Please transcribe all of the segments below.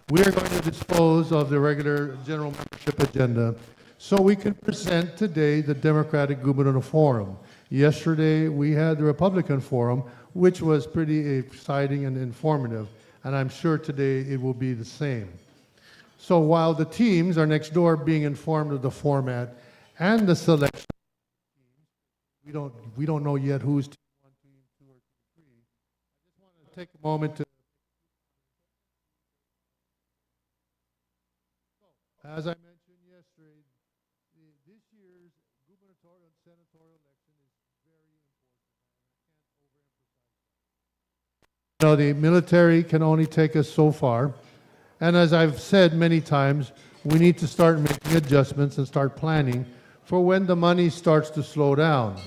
We are going to dispose of the regular general membership agenda so we can present today the Democratic Gubernatorial Forum. Yesterday, we had the Republican Forum, which was pretty exciting and informative, and I'm sure today it will be the same. So while the teams are next door being informed of the format and the selection, we don't know yet who's team 1, team 2, or team 3. I just want to take a moment to, as I mentioned yesterday, this year's gubernatorial and senatorial election is very important. I can't overemphasize it. The military can only take us so far. And as I've said many times, we need to start making adjustments and start planning for when the money starts to slow down.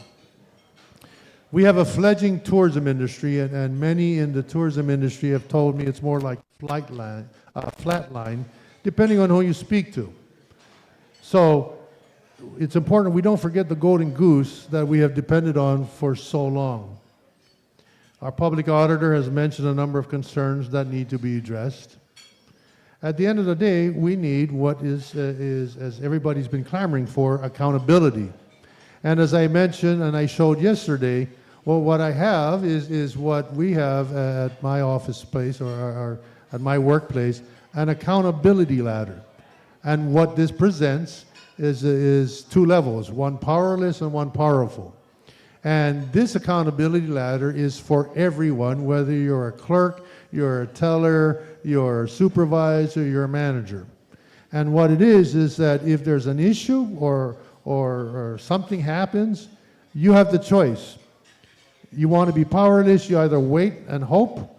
We have a fledgling tourism industry, and many in the tourism industry have told me it's more like flatline, depending on who you speak to. So it's important we don't forget the golden goose that we have depended on for so long. Our public auditor has mentioned a number of concerns that need to be addressed. At the end of the day, we need what is as everybody's been clamoring for, accountability. And as I mentioned and I showed yesterday, well, what I have is what we have at my office space or at my workplace, an accountability ladder. And what this presents is two levels, one powerless and one powerful. And this accountability ladder is for everyone, whether you're a clerk, you're a teller, you're a supervisor, you're a manager. And what it is that if there's an issue or something happens, you have the choice. You want to be powerless, you either wait and hope,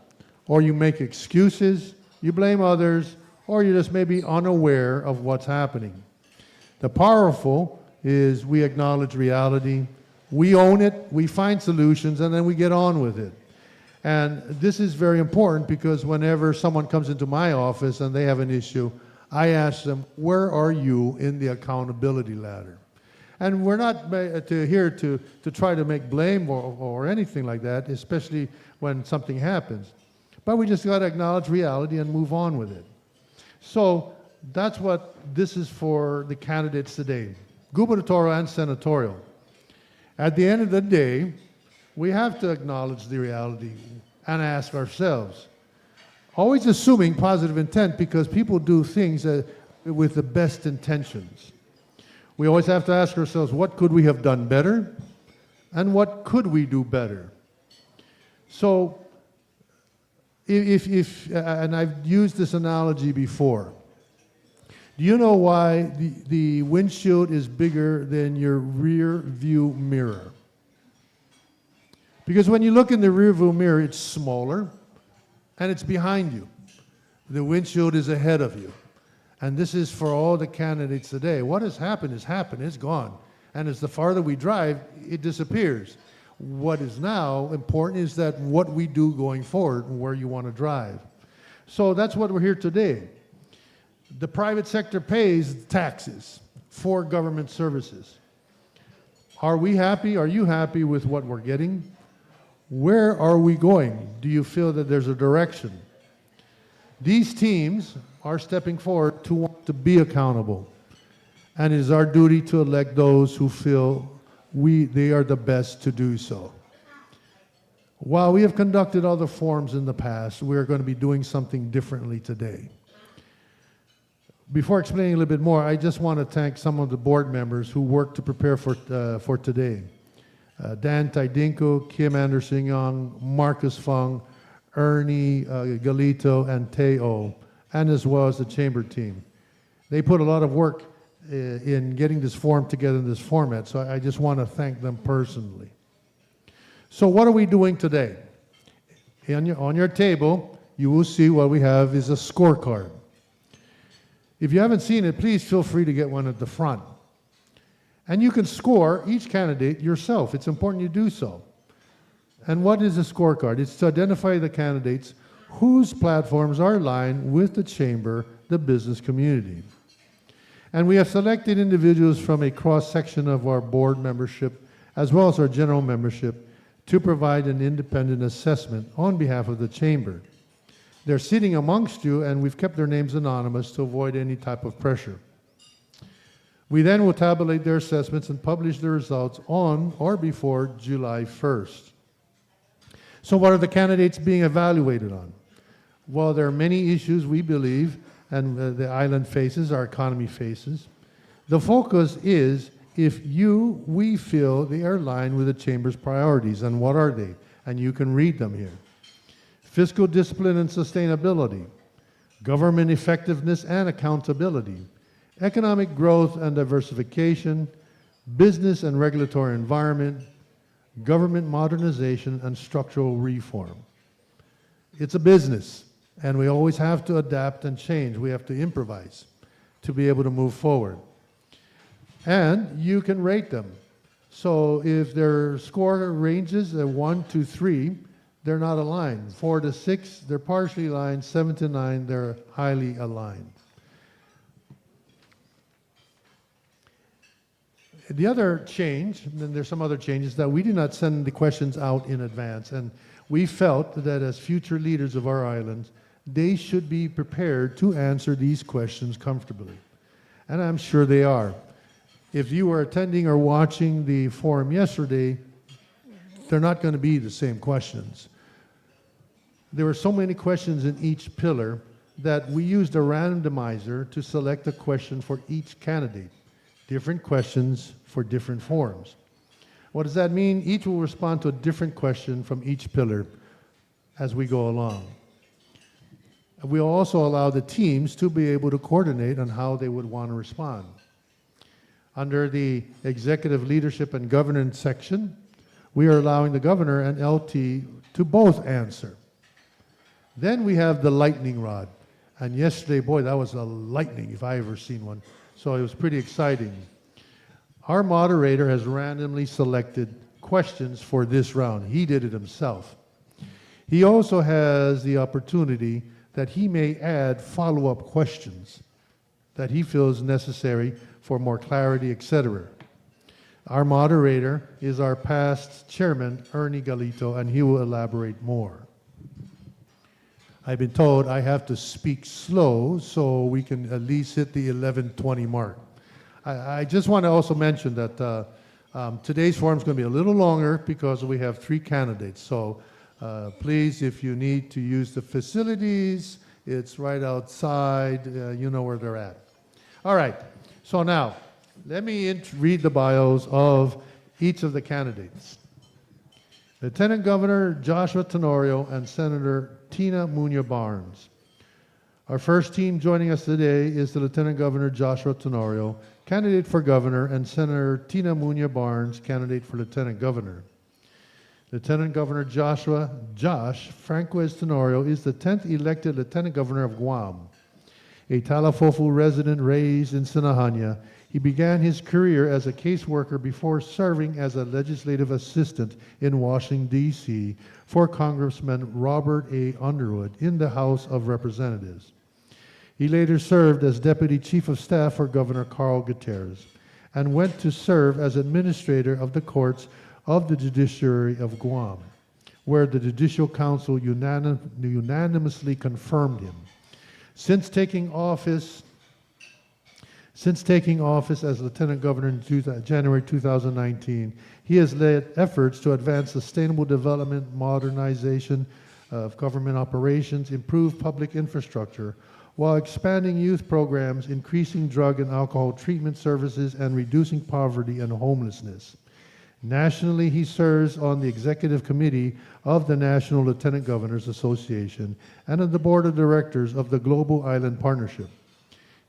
or you make excuses, you blame others, or you just may be unaware of what's happening. The powerful is we acknowledge reality, we own it, we find solutions, and then we get on with it. And this is very important because whenever someone comes into my office and they have an issue, I ask them, where are you in the accountability ladder? And we're not here to try to make blame or anything like that, especially when something happens. But we just got to acknowledge reality and move on with it. So that's what this is for the candidates today, gubernatorial and senatorial. At the end of the day, we have to acknowledge the reality and ask ourselves, always assuming positive intent because people do things with the best intentions. We always have to ask ourselves, what could we have done better? And what could we do better? So, and I've used this analogy before, do you know why the windshield is bigger than your rear view mirror? Because when you look in the rear view mirror, it's smaller and it's behind you. The windshield is ahead of you. And this is for all the candidates today. What has happened is happened, it's gone. And as the farther we drive, it disappears. What is now important is that what we do going forward and where you want to drive. So that's what we're here today. The private sector pays taxes for government services. Are we happy? Are you happy with what we're getting? Where are we going? Do you feel that there's a direction? These teams are stepping forward to want to be accountable. And it is our duty to elect those who feel they are the best to do so. While we have conducted other forums in the past, we are going to be doing something differently today. Before explaining a little bit more, I just want to thank some of the board members who worked to prepare for today. Dan Taidinko, Kim Anderson-Young, Marcus Fung, Ernie Galito, and Teo, and as well as the chamber team. They put a lot of work in getting this forum together in this format, so I just want to thank them personally. So what are we doing today? On your table, you will see what we have is a scorecard. If you haven't seen it, please feel free to get one at the front. And you can score each candidate yourself. It's important you do so. And what is a scorecard? It's to identify the candidates whose platforms are aligned with the chamber, the business community. And we have selected individuals from a cross-section of our board membership, as well as our general membership, to provide an independent assessment on behalf of the chamber. They're sitting amongst you, and we've kept their names anonymous to avoid any type of pressure. We then will tabulate their assessments and publish the results on or before July 1st. So what are the candidates being evaluated on? Well, there are many issues we believe, and the island faces, our economy faces. The focus is if we feel they are aligned with the Chamber's priorities, and what are they? And you can read them here. Fiscal discipline and sustainability, government effectiveness and accountability, economic growth and diversification, business and regulatory environment, government modernization and structural reform. It's a business, and we always have to adapt and change. We have to improvise to be able to move forward. And you can rate them. So if their score ranges at 1 to 3, they're not aligned. 4 to 6, they're partially aligned. 7 to 9, they're highly aligned. The other change, and then there's some other changes, that we did not send the questions out in advance. And we felt that as future leaders of our islands, they should be prepared to answer these questions comfortably. And I'm sure they are. If you were attending or watching the forum yesterday, they're not going to be the same questions. There were so many questions in each pillar that we used a randomizer to select a question for each candidate. Different questions for different forums. What does that mean? Each will respond to a different question from each pillar as we go along. We'll also allow the teams to be able to coordinate on how they would want to respond. Under the Executive Leadership and Governance section, we are allowing the governor and LT to both answer. Then we have the lightning rod. And yesterday, boy, that was a lightning if I ever seen one. So it was pretty exciting. Our moderator has randomly selected questions for this round. He did it himself. He also has the opportunity that he may add follow-up questions that he feels necessary for more clarity, etc. Our moderator is our past chairman, Ernie Galito, and he will elaborate more. I've been told I have to speak slow so we can at least hit the 11:20 mark. I just want to also mention that today's forum is going to be a little longer because we have 3 candidates. So please, if you need to use the facilities, it's right outside. You know where they're at. All right. So now, let me read the bios of each of the candidates. Lieutenant Governor Joshua Tenorio and Senator Tina Muñoz Barnes. Our first team joining us today is the Lieutenant Governor Joshua Tenorio, candidate for governor, and Senator Tina Muñoz Barnes, candidate for Lieutenant Governor. Lieutenant Governor Josh Francois Tenorio is the 10th elected Lieutenant Governor of Guam. A Talafofu resident raised in Sinahanya, he began his career as a caseworker before serving as a legislative assistant in Washington, D.C. for Congressman Robert A. Underwood in the House of Representatives. He later served as Deputy Chief of Staff for Governor Carl Gutierrez and went to serve as Administrator of the Courts of the Judiciary of Guam, where the Judicial Council unanimously confirmed him. Since taking office as Lieutenant Governor in January 2019, he has led efforts to advance sustainable development, modernization of government operations, improve public infrastructure, while expanding youth programs, increasing drug and alcohol treatment services, and reducing poverty and homelessness. Nationally, he serves on the Executive Committee of the National Lieutenant Governors Association and on the Board of Directors of the Global Island Partnership.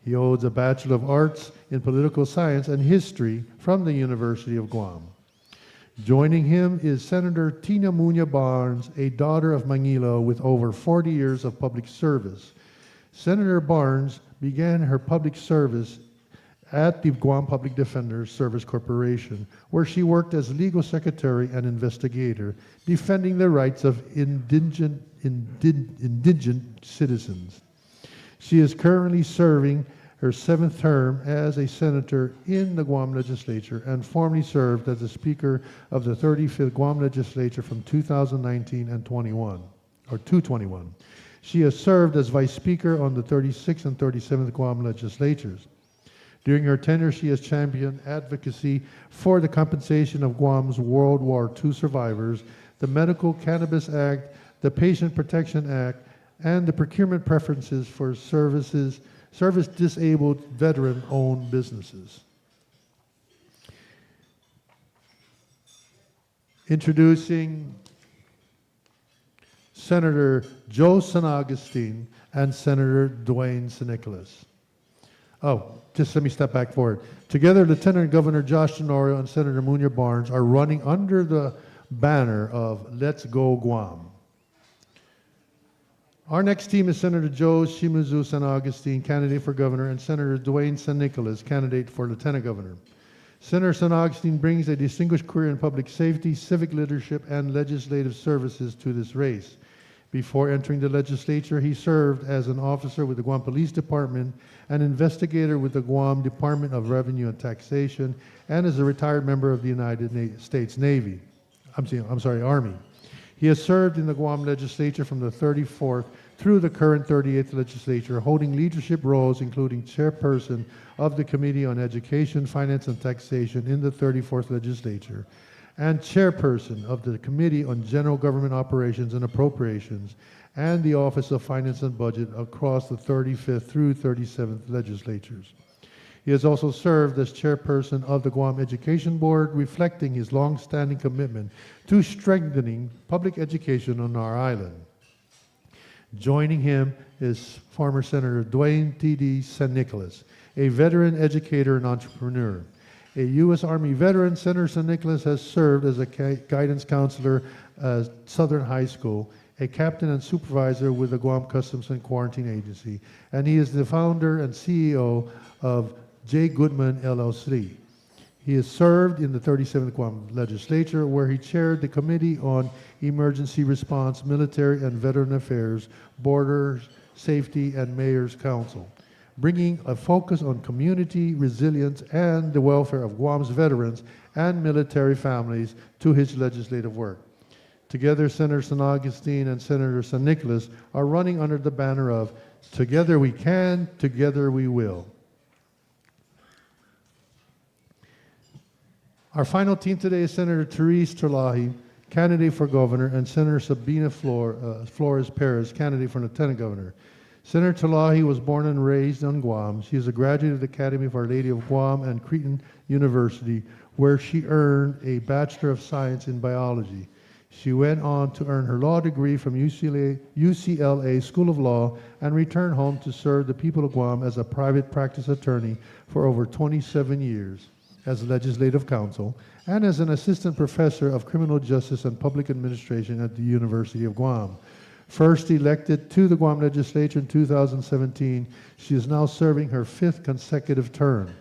He holds a Bachelor of Arts in Political Science and History from the University of Guam. Joining him is Senator Tina Muñoz Barnes, a daughter of Manila with over 40 years of public service. Senator Barnes began her public service at the Guam Public Defender Service Corporation, where she worked as legal secretary and investigator, defending the rights of indigent citizens. She is currently serving her 7th term as a senator in the Guam legislature and formerly served as the Speaker of the 35th Guam legislature from 2019 and 21. She has served as Vice Speaker on the 36th and 37th Guam legislatures. During her tenure, she has championed advocacy for the compensation of Guam's World War II survivors, the Medical Cannabis Act, the Patient Protection Act, and the procurement preferences for service-disabled veteran-owned businesses. Introducing Senator Joe San Agustin and Senator Dwayne San Nicolas. Oh, just let me step back forward. Together, Lieutenant Governor Josh Tenorio and Senator Munya Barnes are running under the banner of Let's Go Guam. Our next team is Senator Joe Shimizu San Agustin, candidate for governor, and Senator Dwayne San Nicolas, candidate for lieutenant governor. Senator San Agustin brings a distinguished career in public safety, civic leadership, and legislative services to this race. Before entering the legislature, he served as an officer with the Guam Police Department, an investigator with the Guam Department of Revenue and Taxation, and as a retired member of the United States Navy. Army. He has served in the Guam legislature from the 34th through the current 38th legislature, holding leadership roles including chairperson of the Committee on Education, Finance, and Taxation in the 34th legislature, and chairperson of the Committee on General Government Operations and Appropriations, and the Office of Finance and Budget across the 35th through 37th legislatures. He has also served as chairperson of the Guam Education Board, reflecting his long-standing commitment to strengthening public education on our island. Joining him is former Senator Dwayne T.D. San Nicolas, a veteran educator and entrepreneur. A U.S. Army veteran, Senator San Nicolas has served as a guidance counselor at Southern High School, a captain and supervisor with the Guam Customs and Quarantine Agency, and he is the founder and CEO of J. Goodman, LLC. He has served in the 37th Guam Legislature, where he chaired the Committee on Emergency Response, Military and Veteran Affairs, Borders, Safety, and Mayor's Council, bringing a focus on community resilience and the welfare of Guam's veterans and military families to his legislative work. Together, Senator San Agustin and Senator San Nicolas are running under the banner of Together We Can, Together We Will. Our final team today is Senator Therese Terlahi, candidate for governor, and Senator Sabina Flores Perez, candidate for lieutenant governor. Senator Terlahi was born and raised on Guam. She is a graduate of the Academy of Our Lady of Guam and Cretan University, where she earned a Bachelor of Science in Biology. She went on to earn her law degree from UCLA School of Law and returned home to serve the people of Guam as a private practice attorney for over 27 years as legislative counsel and as an assistant professor of criminal justice and public administration at the University of Guam. First elected to the Guam legislature in 2017, she is now serving her 5th consecutive term.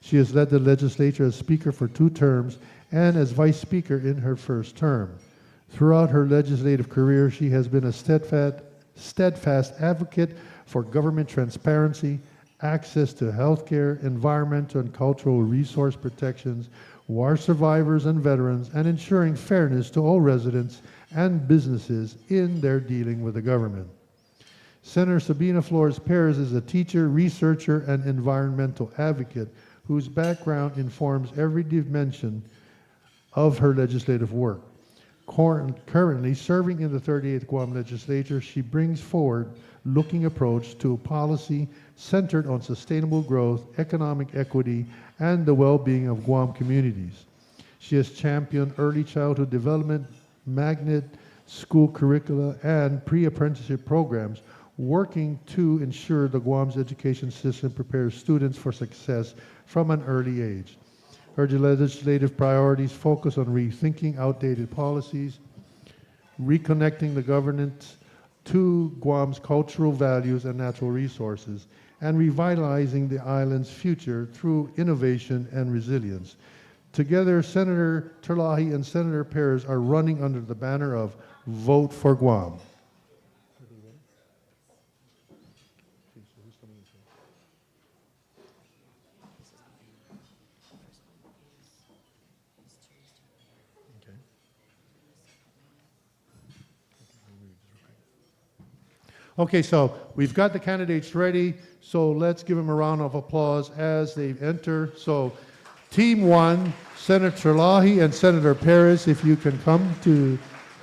She has led the legislature as speaker for 2 terms and as vice speaker in her 1st term. Throughout her legislative career, she has been a steadfast advocate for government transparency, access to health care, environmental and cultural resource protections, war survivors and veterans, and ensuring fairness to all residents and businesses in their dealing with the government. Senator Sabina Flores Perez is a teacher, researcher, and environmental advocate whose background informs every dimension of her legislative work. Currently serving in the 38th Guam Legislature, she brings forward-looking approach to policy centered on sustainable growth, economic equity, and the well-being of Guam communities. She has championed early childhood development, magnet school curricula, and pre-apprenticeship programs, working to ensure the Guam's education system prepares students for success from an early age. Her legislative priorities focus on rethinking outdated policies, reconnecting the governance to Guam's cultural values and natural resources, and revitalizing the island's future through innovation and resilience. Together, Senator Terlahi and Senator Perez are running under the banner of Vote for Guam. Okay, so we've got the candidates ready, so let's give them a round of applause as they enter. So Team 1, Senator Lahi and Senator Perez, if you can come to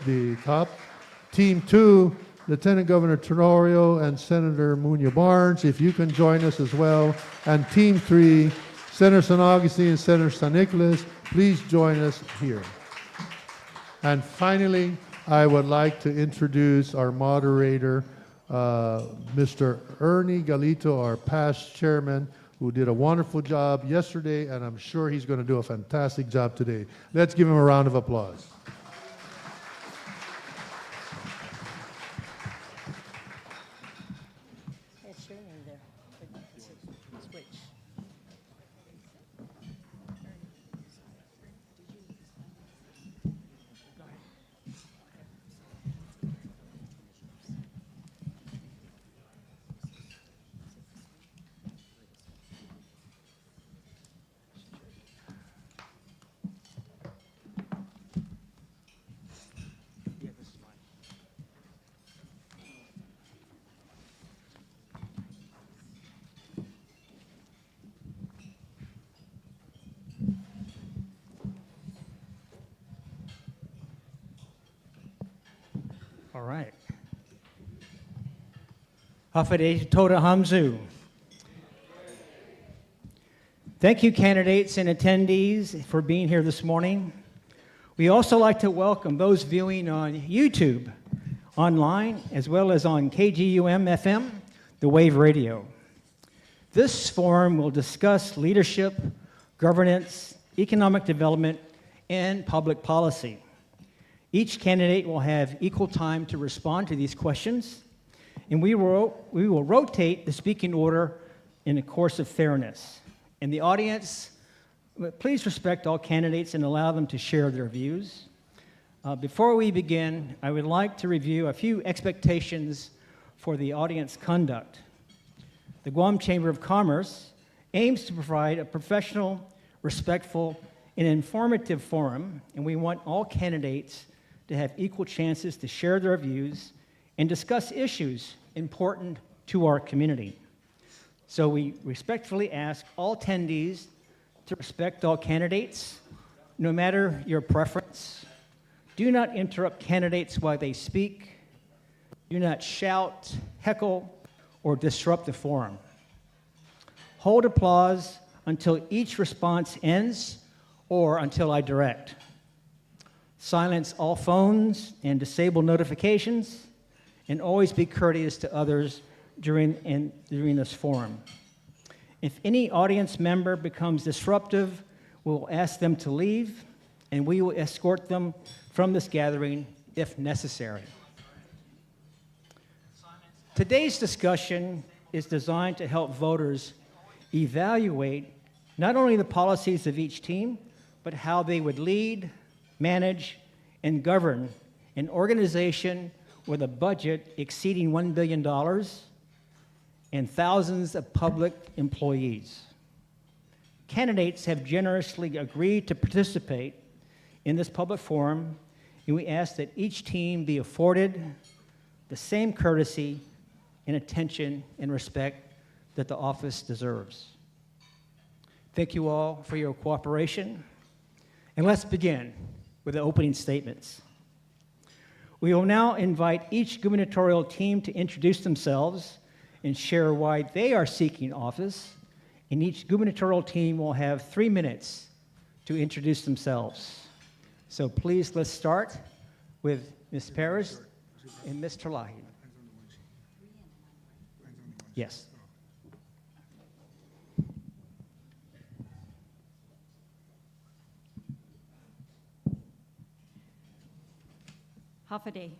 the top. Team 2, Lieutenant Governor Tenorio and Senator Muñoz Barnes, if you can join us as well. And Team 3, Senator San Augustine and Senator San Nicolas, please join us here. And finally, I would like to introduce our moderator, Mr. Ernie Galito, our past chairman, who did a wonderful job yesterday, and I'm sure he's going to do a fantastic job today. Let's give him a round of applause. All right. Hafade Toda Hamzu. Thank you, candidates and attendees, for being here this morning. We also like to welcome those viewing on YouTube, online, as well as on KGUM-FM, the Wave Radio. This forum will discuss leadership, governance, economic development, and public policy. Each candidate will have equal time to respond to these questions, and we will rotate the speaking order in a course of fairness. And the audience, please respect all candidates and allow them to share their views. Before we begin, I would like to review a few expectations for the audience conduct. The Guam Chamber of Commerce aims to provide a professional, respectful, and informative forum, and we want all candidates to have equal chances to share their views and discuss issues important to our community. So we respectfully ask all attendees to respect all candidates, no matter your preference. Do not interrupt candidates while they speak. Do not shout, heckle, or disrupt the forum. Hold applause until each response ends or until I direct. Silence all phones and disable notifications, and always be courteous to others during this forum. If any audience member becomes disruptive, we'll ask them to leave, and we will escort them from this gathering if necessary. Today's discussion is designed to help voters evaluate not only the policies of each team, but how they would lead, manage, and govern an organization with a budget exceeding $1 billion and thousands of public employees. Candidates have generously agreed to participate in this public forum, and we ask that each team be afforded the same courtesy and attention and respect that the office deserves. Thank you all for your cooperation, and let's begin with the opening statements. We will now invite each gubernatorial team to introduce themselves and share why they are seeking office, and each gubernatorial team will have 3 minutes to introduce themselves. So please, let's start with Ms. Perez and Mr. Lahi. Yes. Hafade.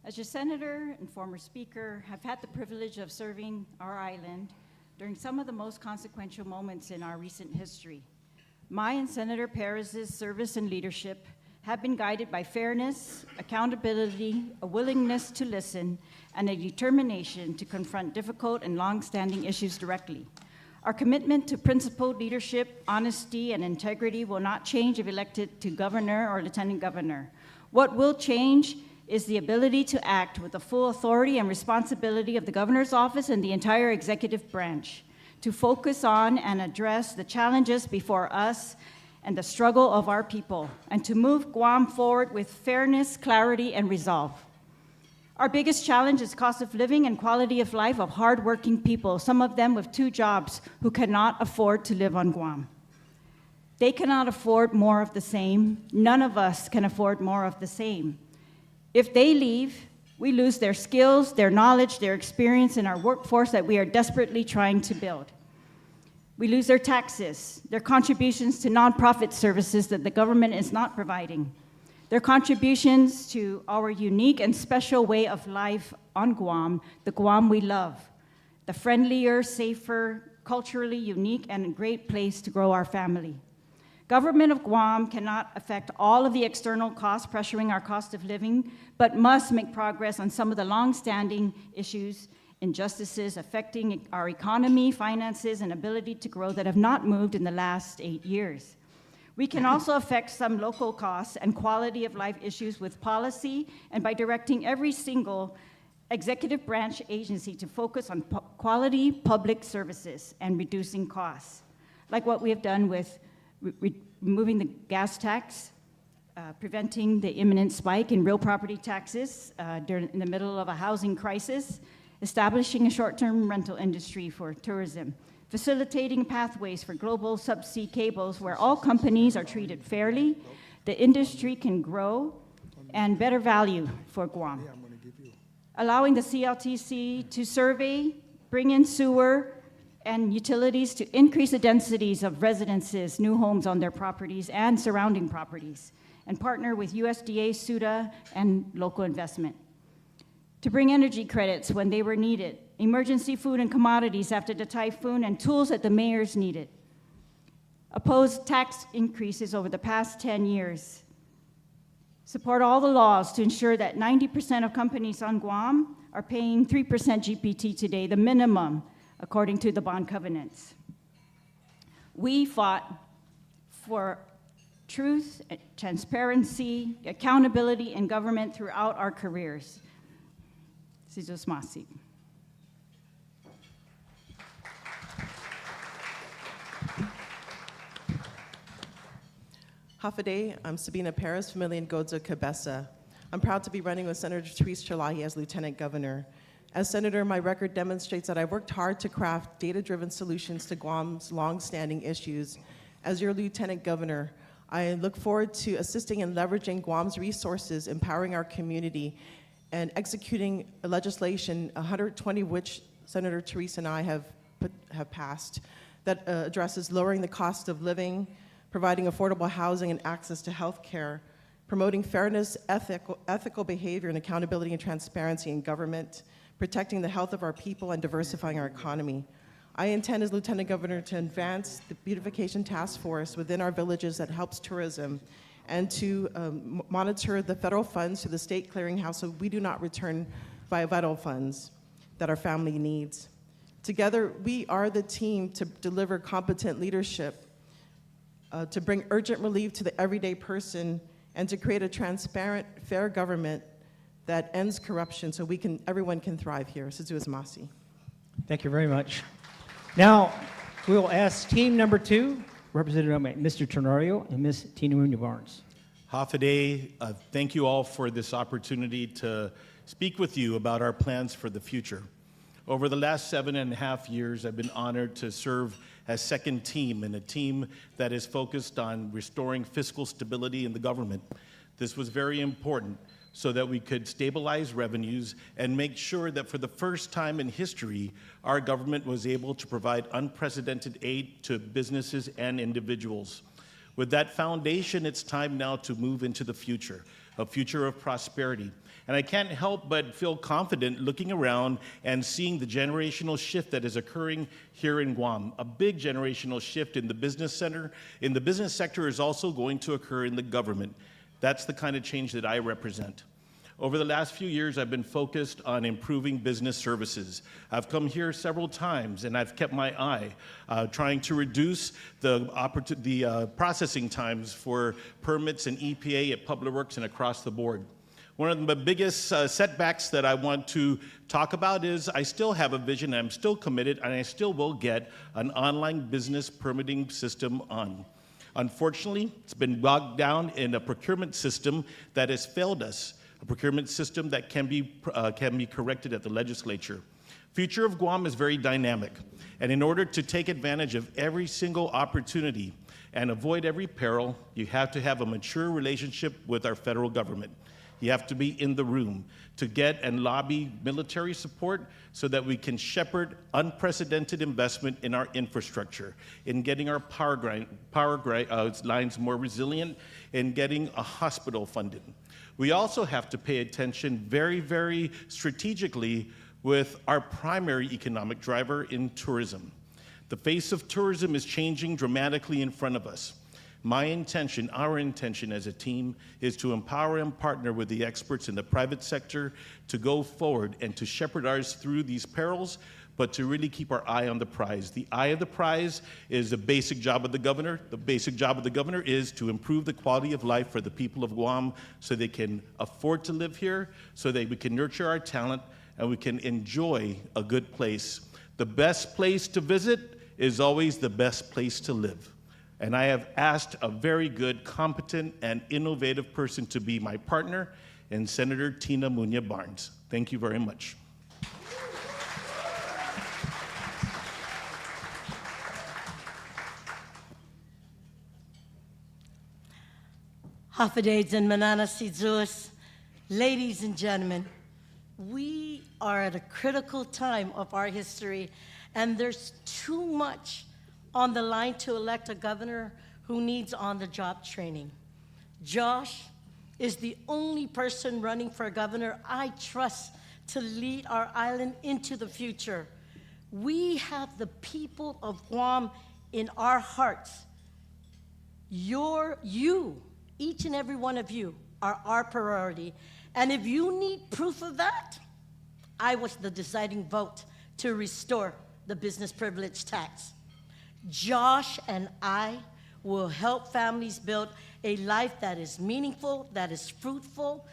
As your senator and former speaker, I've had the privilege of serving our island during some of the most consequential moments in our recent history. My and Senator Perez's service and leadership have been guided by fairness, accountability, a willingness to listen, and a determination to confront difficult and long-standing issues directly. Our commitment to principled leadership, honesty, and integrity will not change if elected to governor or lieutenant governor. What will change is the ability to act with the full authority and responsibility of the governor's office and the entire executive branch, to focus on and address the challenges before us and the struggle of our people, and to move Guam forward with fairness, clarity, and resolve. Our biggest challenge is cost of living and quality of life of hardworking people, some of them with 2 jobs, who cannot afford to live on Guam. They cannot afford more of the same. None of us can afford more of the same. If they leave, we lose their skills, their knowledge, their experience in our workforce that we are desperately trying to build. We lose their taxes, their contributions to nonprofit services that the government is not providing, their contributions to our unique and special way of life on Guam, the Guam we love, the friendlier, safer, culturally unique, and a great place to grow our family. Government of Guam cannot affect all of the external costs pressuring our cost of living, but must make progress on some of the long-standing issues, injustices affecting our economy, finances, and ability to grow that have not moved in the last 8 years. We can also affect some local costs and quality of life issues with policy and by directing every single executive branch agency to focus on quality public services and reducing costs, like what we have done with removing the gas tax, preventing the imminent spike in real property taxes in the middle of a housing crisis, establishing a short-term rental industry for tourism, facilitating pathways for global subsea cables where all companies are treated fairly, the industry can grow, and better value for Guam. Allowing the CLTC to survey, bring in sewer, and utilities to increase the densities of residences, new homes on their properties and surrounding properties, and partner with USDA, SUDA, and local investment. To bring energy credits when they were needed, emergency food and commodities after the typhoon, and tools that the mayors needed. Oppose tax increases over the past 10 years. Support all the laws to ensure that 90% of companies on Guam are paying 3% GPT today, the minimum, according to the bond covenants. We fought for truth, transparency, accountability in government throughout our careers. Sizos Masi. Hafaday, I'm Sabina Perez, Familian Godzo Cabeza. I'm proud to be running with Senator Therese Chalahi as Lieutenant Governor. As Senator, my record demonstrates that I worked hard to craft data-driven solutions to Guam's long-standing issues. As your Lieutenant Governor, I look forward to assisting in leveraging Guam's resources, empowering our community, and executing legislation, 120 which Senator Therese and I have passed, that addresses lowering the cost of living, providing affordable housing and access to health care, promoting fairness, ethical behavior, and accountability and transparency in government, protecting the health of our people, and diversifying our economy. I intend as Lieutenant Governor to advance the beautification task force within our villages that helps tourism, and to monitor the federal funds to the state clearinghouse so we do not return vital funds that our family needs. Together, we are the team to deliver competent leadership, to bring urgent relief to the everyday person, and to create a transparent, fair government that ends corruption so everyone can thrive here. Sizos Masi. Thank you very much. Now, we will ask team number 2, represented by Mr. Tenorio and Ms. Tina Munoz Barnes. Hafaday, thank you all for this opportunity to speak with you about our plans for the future. Over the last 7.5 years, I've been honored to serve as second team in a team that is focused on restoring fiscal stability in the government. This was very important so that we could stabilize revenues and make sure that for the first time in history, our government was able to provide unprecedented aid to businesses and individuals. With that foundation, it's time now to move into the future, a future of prosperity. And I can't help but feel confident looking around and seeing the generational shift that is occurring here in Guam. A big generational shift in the business sector is also going to occur in the government. That's the kind of change that I represent. Over the last few years, I've been focused on improving business services. I've come here several times, and I've kept my eye trying to reduce the processing times for permits and EPA at Public Works and across the board. One of the biggest setbacks that I want to talk about is I still have a vision, I'm still committed, and I still will get an online business permitting system on. Unfortunately, it's been bogged down in a procurement system that has failed us, a procurement system that can be corrected at the legislature. Future of Guam is very dynamic, and in order to take advantage of every single opportunity and avoid every peril, you have to have a mature relationship with our federal government. You have to be in the room to get and lobby military support so that we can shepherd unprecedented investment in our infrastructure, in getting our power lines more resilient, in getting a hospital funded. We also have to pay attention very, very strategically with our primary economic driver in tourism. The face of tourism is changing dramatically in front of us. My intention, our intention as a team, is to empower and partner with the experts in the private sector to go forward and to shepherd ours through these perils, but to really keep our eye on the prize. The eye of the prize is the basic job of the governor. The basic job of the governor is to improve the quality of life for the people of Guam so they can afford to live here, so that we can nurture our talent and we can enjoy a good place. The best place to visit is always the best place to live. And I have asked a very good, competent, and innovative person to be my partner, in Senator Tina Muña Barnes. Thank you very much. Hafidades and Mananasizus, ladies and gentlemen, we are at a critical time of our history, and there's too much on the line to elect a governor who needs on-the-job training. Josh is the only person running for governor I trust to lead our island into the future. We have the people of Guam in our hearts. You, each and every one of you, are our priority. And if you need proof of that, I was the deciding vote to restore the business privilege tax. Josh and I will help families build a life that is meaningful, that is fruitful.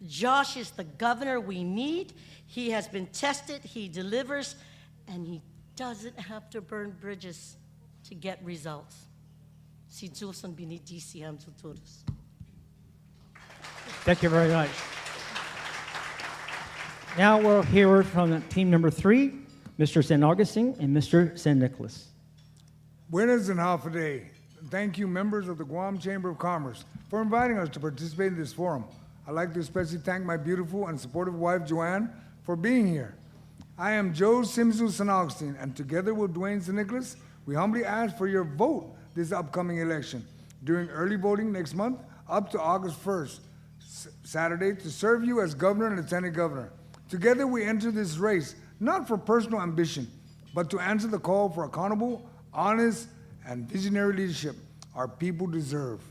Josh is the governor we need. He has been tested, he delivers, and he doesn't have to burn bridges to get results. Thank you very much. Now we'll hear from team number 3, Mr. San Augustine and Mr. San Nicolas. Buenas and half a day. Thank you, members of the Guam Chamber of Commerce, for inviting us to participate in this forum. I'd like to especially thank my beautiful and supportive wife, Joanne, for being here. I am Joe Simsu San Augustine, and together with Dwayne San Nicolas, we humbly ask for your vote this upcoming election during early voting next month up to August 1st, Saturday, to serve you as governor and lieutenant governor. Together we enter this race, not for personal ambition, but to answer the call for accountable, honest, and visionary leadership our people deserve.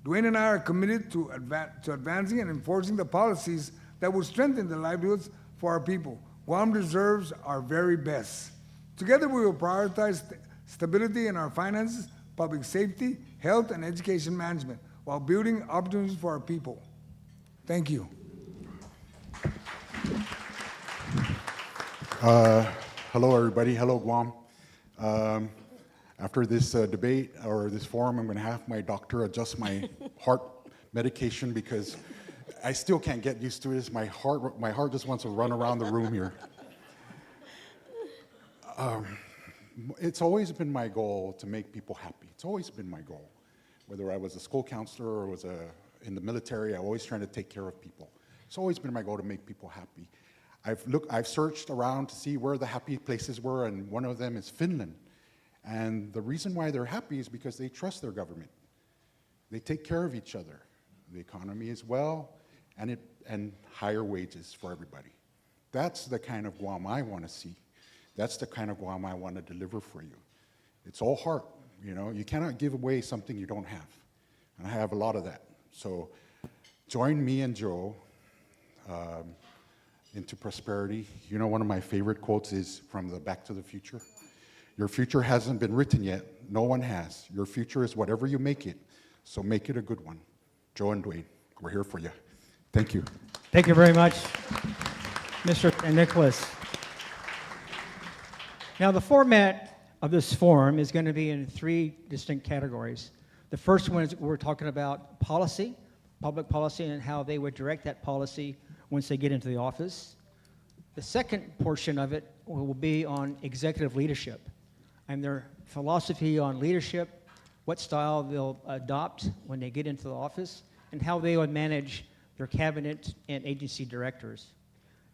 Dwayne and I are committed to advancing and enforcing the policies that will strengthen the livelihoods for our people. Guam deserves our very best. Together we will prioritize stability in our finances, public safety, health, and education management, while building opportunities for our people. Thank you. Hello, everybody. Hello, Guam. After this debate or this forum, I'm going to have my doctor adjust my heart medication because I still can't get used to it. My heart just wants to run around the room here. It's always been my goal to make people happy. It's always been my goal. Whether I was a school counselor or was in the military, I always trying to take care of people. It's always been my goal to make people happy. I've searched around to see where the happy places were, and one of them is Finland. And the reason why they're happy is because they trust their government. They take care of each other. The economy is well, and higher wages for everybody. That's the kind of Guam I want to see. That's the kind of Guam I want to deliver for you. It's all heart, you know. You cannot give away something you don't have. And I have a lot of that. So join me and Joe into prosperity. You know, one of my favorite quotes is from the Back to the Future. Your future hasn't been written yet. No one has. Your future is whatever you make it. So make it a good one. Joe and Dwayne, we're here for you. Thank you. Thank you very much, Mr. Nicholas. Now, the format of this forum is going to be in 3 distinct categories. The first one is we're talking about policy, public policy, and how they would direct that policy once they get into the office. The second portion of it will be on executive leadership and their philosophy on leadership, what style they'll adopt when they get into the office, and how they would manage their cabinet and agency directors.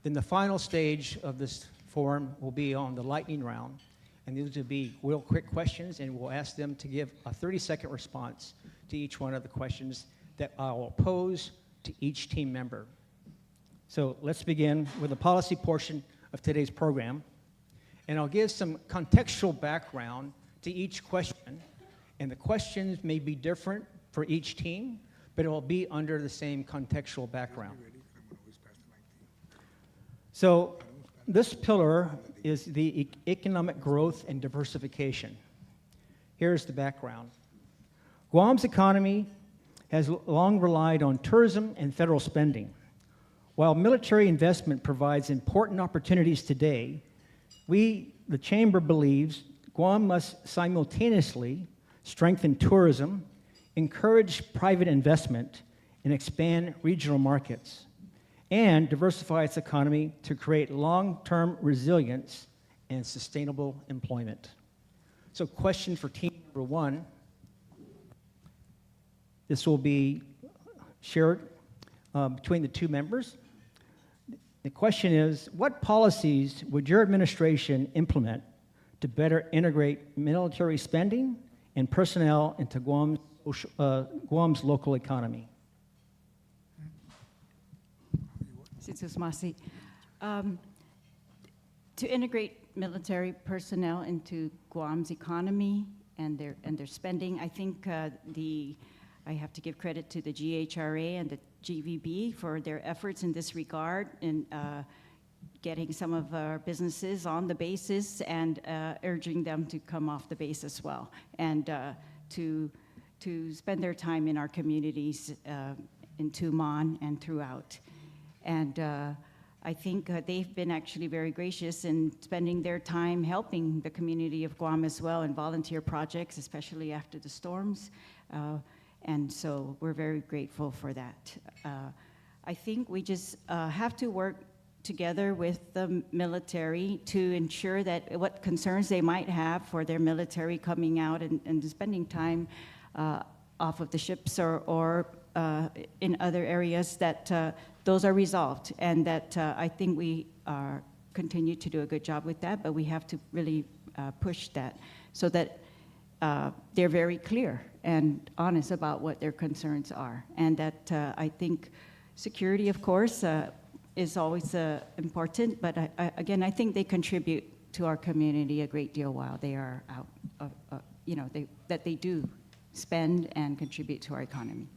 Then the final stage of this forum will be on the lightning round, and these will be real quick questions, and we'll ask them to give a 30-second response to each one of the questions that I will pose to each team member. So let's begin with the policy portion of today's program, and I'll give some contextual background to each question, and the questions may be different for each team, but it will be under the same contextual background. So this pillar is the economic growth and diversification. Here's the background. Guam's economy has long relied on tourism and federal spending. While military investment provides important opportunities today, the Chamber believes Guam must simultaneously strengthen tourism, encourage private investment, and expand regional markets, and diversify its economy to create long-term resilience and sustainable employment. So question for team number 1. This will be shared between the 2 members. The question is, what policies would your administration implement to better integrate military spending and personnel into Guam's local economy? Masi. To integrate military personnel into Guam's economy and their spending, I think I have to give credit to the GHRA and the GVB for their efforts in this regard in getting some of our businesses on the bases and urging them to come off the base as well, and to spend their time in our communities in Tumon and throughout. And I think they've been actually very gracious in spending their time helping the community of Guam as well in volunteer projects, especially after the storms. And so we're very grateful for that. I think we just have to work together with the military to ensure that what concerns they might have for their military coming out and spending time off of the ships or in other areas, that those are resolved, and that I think we continue to do a good job with that, but we have to really push that so that they're very clear and honest about what their concerns are. And that I think security, of course, is always important, but again, I think they contribute to our community a great deal while they are out, that they do spend and contribute to our economy.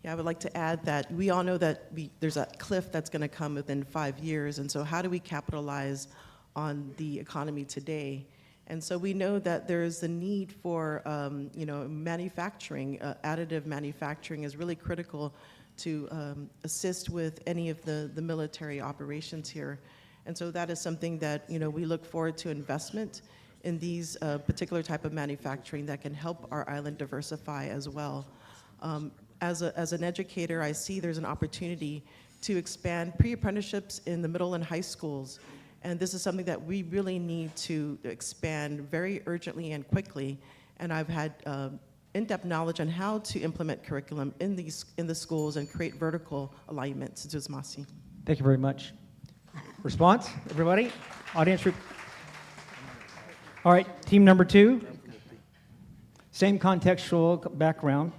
Yeah, I would like to add that we all know that there's a cliff that's going to come within 5 years, and so how do we capitalize on the economy today? And so we know that there's the need for, manufacturing, additive manufacturing is really critical to assist with any of the military operations here. And so that is something that, we look forward to investment in these particular type of manufacturing that can help our island diversify as well. As an educator, I see there's an opportunity to expand pre-apprenticeships in the middle and high schools. And this is something that we really need to expand very urgently and quickly. And I've had in-depth knowledge on how to implement curriculum in the schools and create vertical alignments. Masi. Thank you very much. Response, everybody? Audience. All right, team number 2. Same contextual background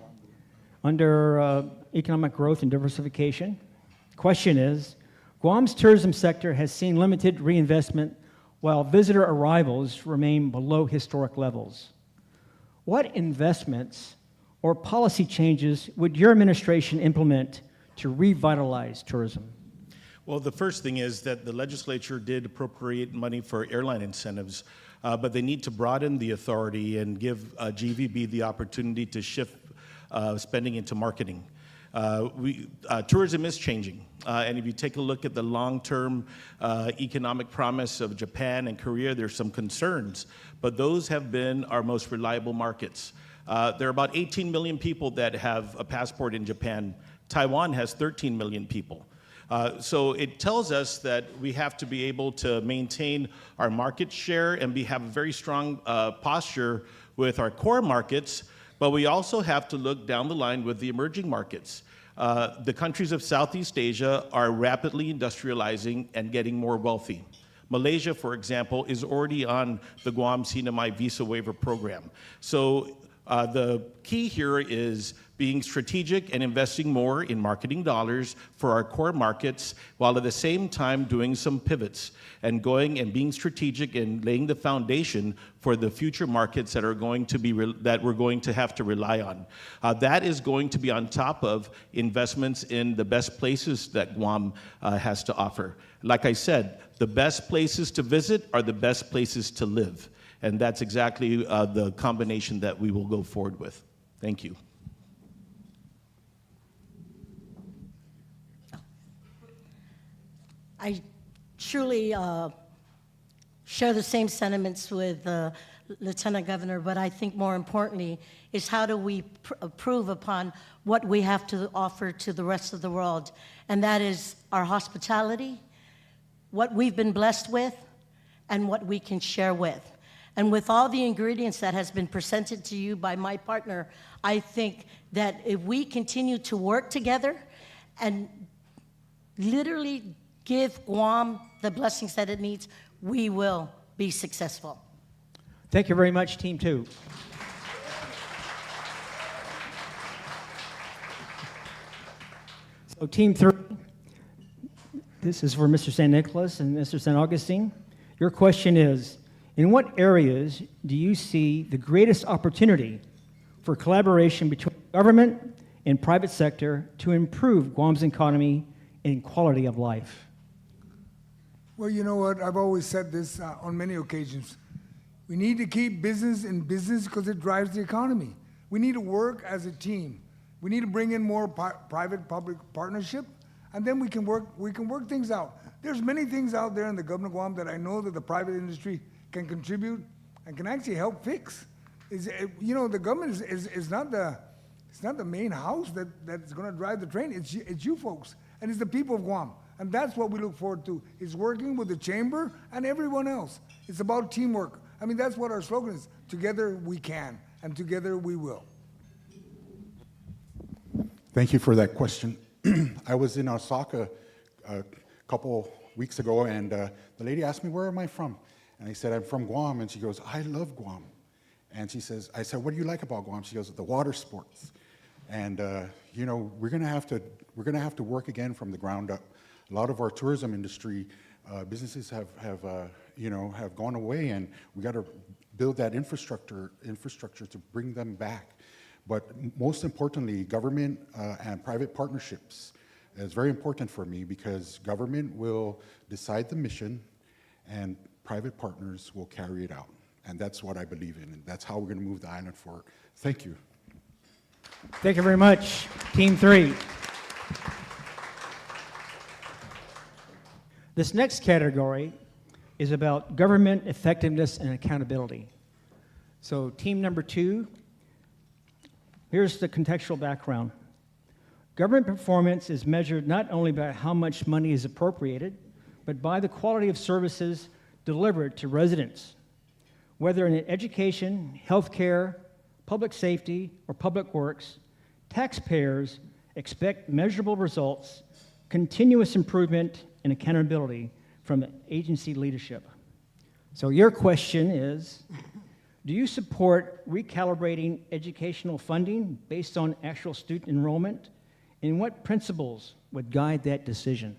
under economic growth and diversification. Question is, Guam's tourism sector has seen limited reinvestment while visitor arrivals remain below historic levels. What investments or policy changes would your administration implement to revitalize tourism? Well, the first thing is that the legislature did appropriate money for airline incentives, but they need to broaden the authority and give GVB the opportunity to shift spending into marketing. Tourism is changing, and if you take a look at the long-term economic promise of Japan and Korea, there's some concerns, but those have been our most reliable markets. There are about 18 million people that have a passport in Japan. Taiwan has 13 million people. So it tells us that we have to be able to maintain our market share and have a very strong posture with our core markets, but we also have to look down the line with the emerging markets. The countries of Southeast Asia are rapidly industrializing and getting more wealthy. Malaysia, for example, is already on the Guam CNMI visa waiver program. So the key here is being strategic and investing more in marketing dollars for our core markets, while at the same time doing some pivots and going and being strategic and laying the foundation for the future markets that are going to be that we're going to have to rely on. That is going to be on top of investments in the best places that Guam has to offer. Like I said, the best places to visit are the best places to live. And that's exactly the combination that we will go forward with. Thank you. I truly share the same sentiments with Lieutenant Governor, but I think more importantly is how do we improve upon what we have to offer to the rest of the world, and that is our hospitality, what we've been blessed with, and what we can share with. And with all the ingredients that has been presented to you by my partner, I think that if we continue to work together and literally give Guam the blessings that it needs, we will be successful. Thank you very much, Team 2. So Team 3, this is for Mr. San Nicolas and Mr. San Augustine. Your question is, in what areas do you see the greatest opportunity for collaboration between government and private sector to improve Guam's economy and quality of life? Well, you know what? I've always said this on many occasions. We need to keep business in business because it drives the economy. We need to work as a team. We need to bring in more private-public partnership, and then we can work things out. There's many things out there in the government of Guam that I know that the private industry can contribute and can actually help fix. You know, the government is not the main house that's going to drive the train. It's you folks, and it's the people of Guam. And that's what we look forward to, is working with the chamber and everyone else. It's about teamwork. I mean, that's what our slogan is. Together we can, and together we will. Thank you for that question. I was in Osaka a couple weeks ago, and the lady asked me, where am I from? And I said, I'm from Guam. And she goes, I love Guam. And she says, I said, what do you like about Guam? She goes, the water sports. And you know, we're gonna have to work again from the ground up. A lot of our tourism industry businesses have gone away, and we got to build that infrastructure to bring them back. But most importantly, government and private partnerships is very important for me, because government will decide the mission and private partners will carry it out. And that's what I believe in, and that's how we're going to move the island forward. Thank you. Thank you very much, Team 3. This next category is about government effectiveness and accountability. So team number 2, here's the contextual background. Government performance is measured not only by how much money is appropriated, but by the quality of services delivered to residents. Whether in education, healthcare, public safety, or public works, taxpayers expect measurable results, continuous improvement, and accountability from agency leadership. So your question is, do you support recalibrating educational funding based on actual student enrollment? And what principles would guide that decision?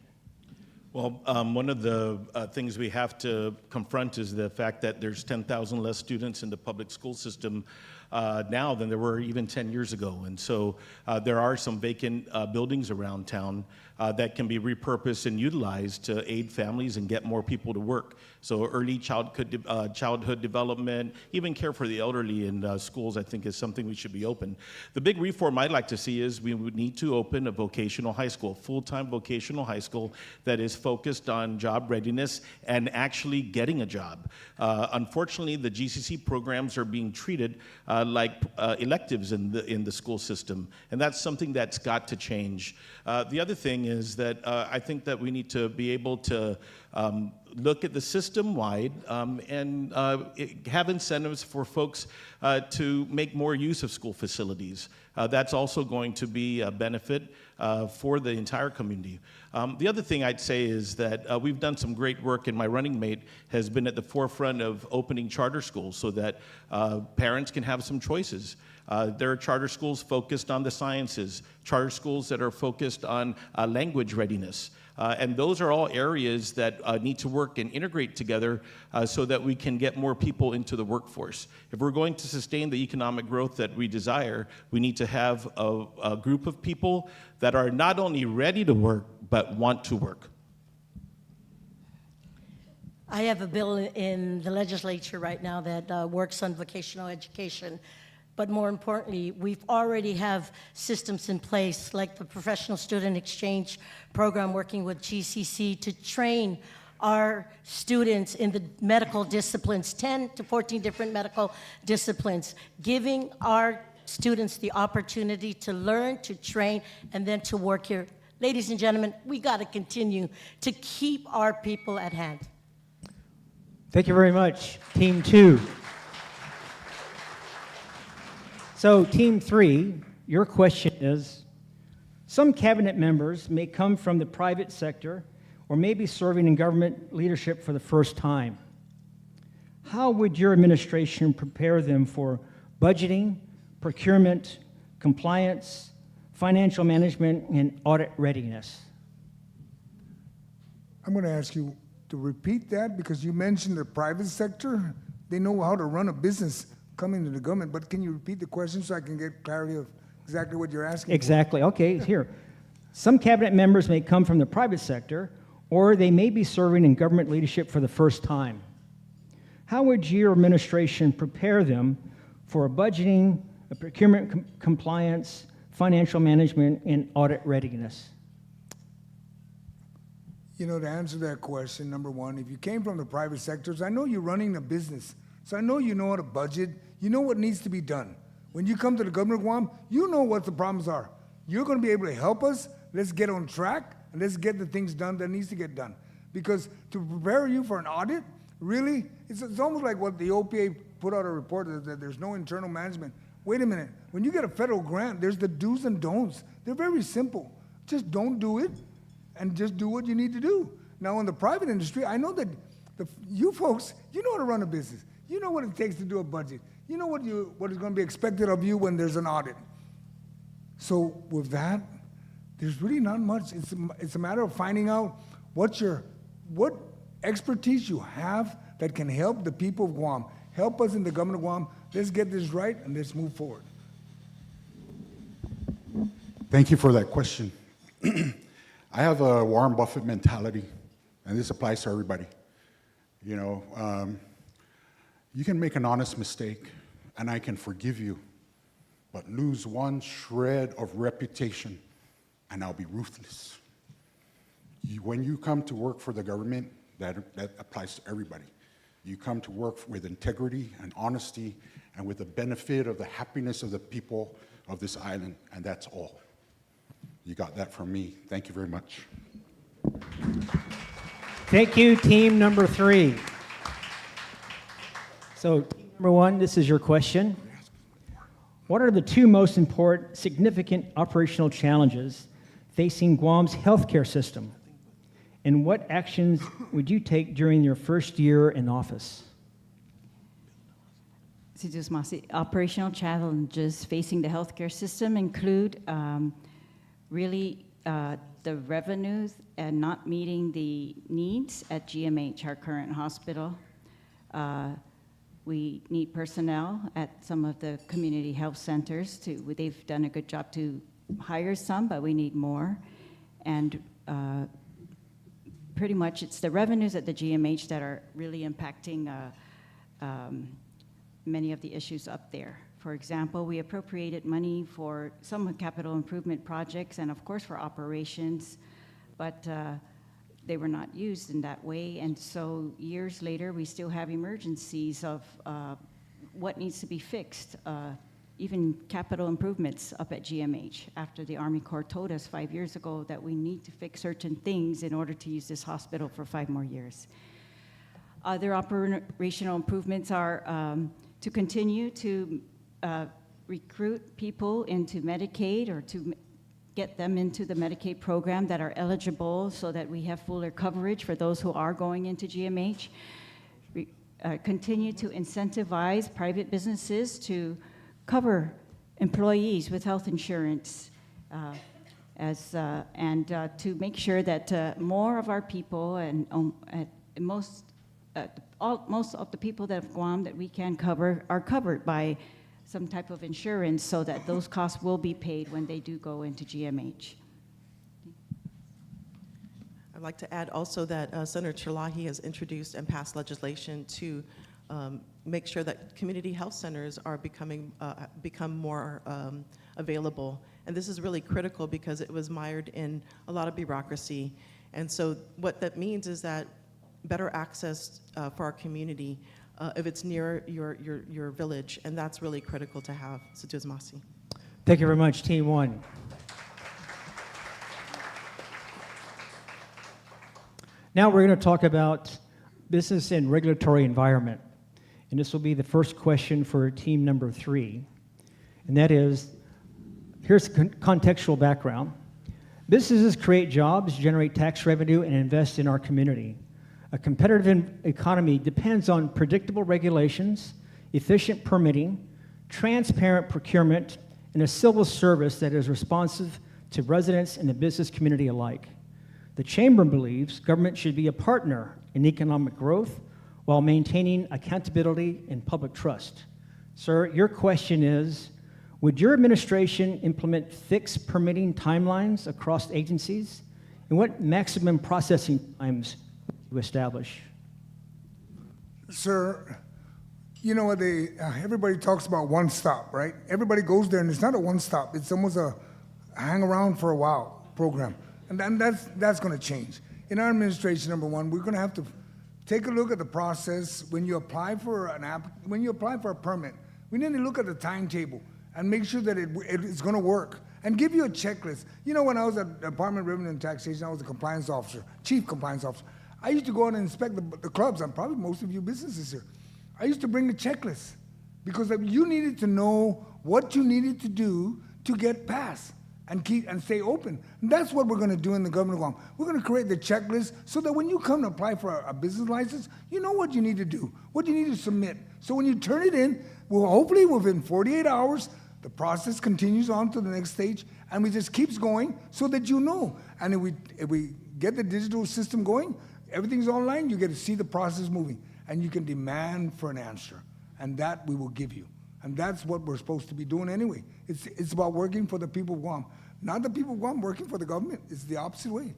Well, one of the things we have to confront is the fact that there's 10,000 less students in the public school system now than there were even 10 years ago. And so there are some vacant buildings around town that can be repurposed and utilized to aid families and get more people to work. So early childhood development, even care for the elderly in schools, I think is something we should be open. The big reform I'd like to see is we would need to open a vocational high school, full-time vocational high school that is focused on job readiness and actually getting a job. Unfortunately, the GCC programs are being treated like electives in the school system, and that's something that's got to change. The other thing is that I think that we need to be able to look at the system-wide and have incentives for folks to make more use of school facilities. That's also going to be a benefit for the entire community. The other thing I'd say is that we've done some great work, and my running mate has been at the forefront of opening charter schools so that parents can have some choices. There are charter schools focused on the sciences, charter schools that are focused on language readiness. And those are all areas that need to work and integrate together so that we can get more people into the workforce. If we're going to sustain the economic growth that we desire, we need to have a group of people that are not only ready to work, but want to work. I have a bill in the legislature right now that works on vocational education. But more importantly, we've already have systems in place like the Professional Student Exchange Program working with GCC to train our students in the medical disciplines, 10 to 14 different medical disciplines, giving our students the opportunity to learn, to train, and then to work here. Ladies and gentlemen, we got to continue to keep our people at hand. Thank you very much, Team 2. So, Team 3, your question is, some cabinet members may come from the private sector or may be serving in government leadership for the first time. How would your administration prepare them for budgeting, procurement, compliance, financial management, and audit readiness? I'm going to ask you to repeat that because you mentioned the private sector. They know how to run a business coming to the government, but can you repeat the question so I can get clarity of exactly what you're asking? Exactly. Okay, here. Some cabinet members may come from the private sector, or they may be serving in government leadership for the first time. How would your administration prepare them for budgeting, procurement compliance, financial management, and audit readiness? You know, to answer that question, number one, if you came from the private sectors, I know you're running a business, so I know you know how to budget. You know what needs to be done. When you come to the government of Guam, you know what the problems are. You're going to be able to help us. Let's get on track, and let's get the things done that needs to get done. Because to prepare you for an audit, really, it's almost like what the OPA put out a report that there's no internal management. Wait a minute. When you get a federal grant, there's the do's and don'ts. They're very simple. Just don't do it, and just do what you need to do. Now, in the private industry, I know that you folks, you know how to run a business. You know what it takes to do a budget. You know what is going to be expected of you when there's an audit. So with that, there's really not much. It's a matter of finding out what expertise you have that can help the people of Guam, help us in the government of Guam. Let's get this right and let's move forward. Thank you for that question. I have a Warren Buffett mentality, and this applies to everybody. You know, you can make an honest mistake, and I can forgive you, but lose one shred of reputation, and I'll be ruthless. When you come to work for the government, that applies to everybody. You come to work with integrity and honesty, and with the benefit of the happiness of the people of this island, and that's all. You got that from me. Thank you very much. Thank you, team number 3. So, team number 1, this is your question. What are the 2 most important, significant operational challenges facing Guam's healthcare system? And what actions would you take during your first year in office? Operational challenges facing the healthcare system include really the revenues and not meeting the needs at GMH, our current hospital. We need personnel at some of the community health centers they've done a good job to hire some, but we need more. And pretty much it's the revenues at the GMH that are really impacting many of the issues up there. For example, we appropriated money for some capital improvement projects and of course for operations, but they were not used in that way. And so years later, we still have emergencies of what needs to be fixed, even capital improvements up at GMH after the Army Corps told us 5 years ago that we need to fix certain things in order to use this hospital for 5 more years. Other operational improvements are to continue to recruit people into Medicaid or to get them into the Medicaid program that are eligible so that we have fuller coverage for those who are going into GMH. Continue to incentivize private businesses to cover employees with health insurance and to make sure that more of our people and most of the people that of Guam that we can cover are covered by some type of insurance so that those costs will be paid when they do go into GMH. I'd like to add also that Senator Chalahi has introduced and passed legislation to make sure that community health centers are become more available. And this is really critical because it was mired in a lot of bureaucracy. And so what that means is that better access for our community if it's near your village, and that's really critical to have. Situas Masi. Thank you very much, Team 1. Now we're going to talk about business and regulatory environment. And this will be the first question for team number 3. And that is, here's contextual background. Businesses create jobs, generate tax revenue, and invest in our community. A competitive economy depends on predictable regulations, efficient permitting, transparent procurement, and a civil service that is responsive to residents and the business community alike. The Chamber believes government should be a partner in economic growth while maintaining accountability and public trust. Sir, your question is, would your administration implement fixed permitting timelines across agencies? And what maximum processing times to establish? Sir, you know what everybody talks about one stop, right? Everybody goes there and it's not a one stop. It's almost a hang around for a while program. And then that's going to change. In our administration, number one, we're going to have to take a look at the process when you apply for a permit. We need to look at the timetable and make sure that it's going to work and give you a checklist. You know, when I was at the Department of Revenue and Taxation, I was a compliance officer, chief compliance officer. I used to go out and inspect the clubs, and probably most of you businesses here. I used to bring the checklist because you needed to know what you needed to do to get past and stay open. And that's what we're going to do in the government of Guam. We're going to create the checklist so that when you come to apply for a business license, you know what you need to do, what you need to submit. So when you turn it in, well, hopefully within 48 hours, the process continues on to the next stage, and it just keeps going so that you know. And if we get the digital system going, everything's online, you get to see the process moving, and you can demand for an answer, and that we will give you. And that's what we're supposed to be doing anyway. It's about working for the people of Guam. Not the people of Guam working for the government. It's the opposite way.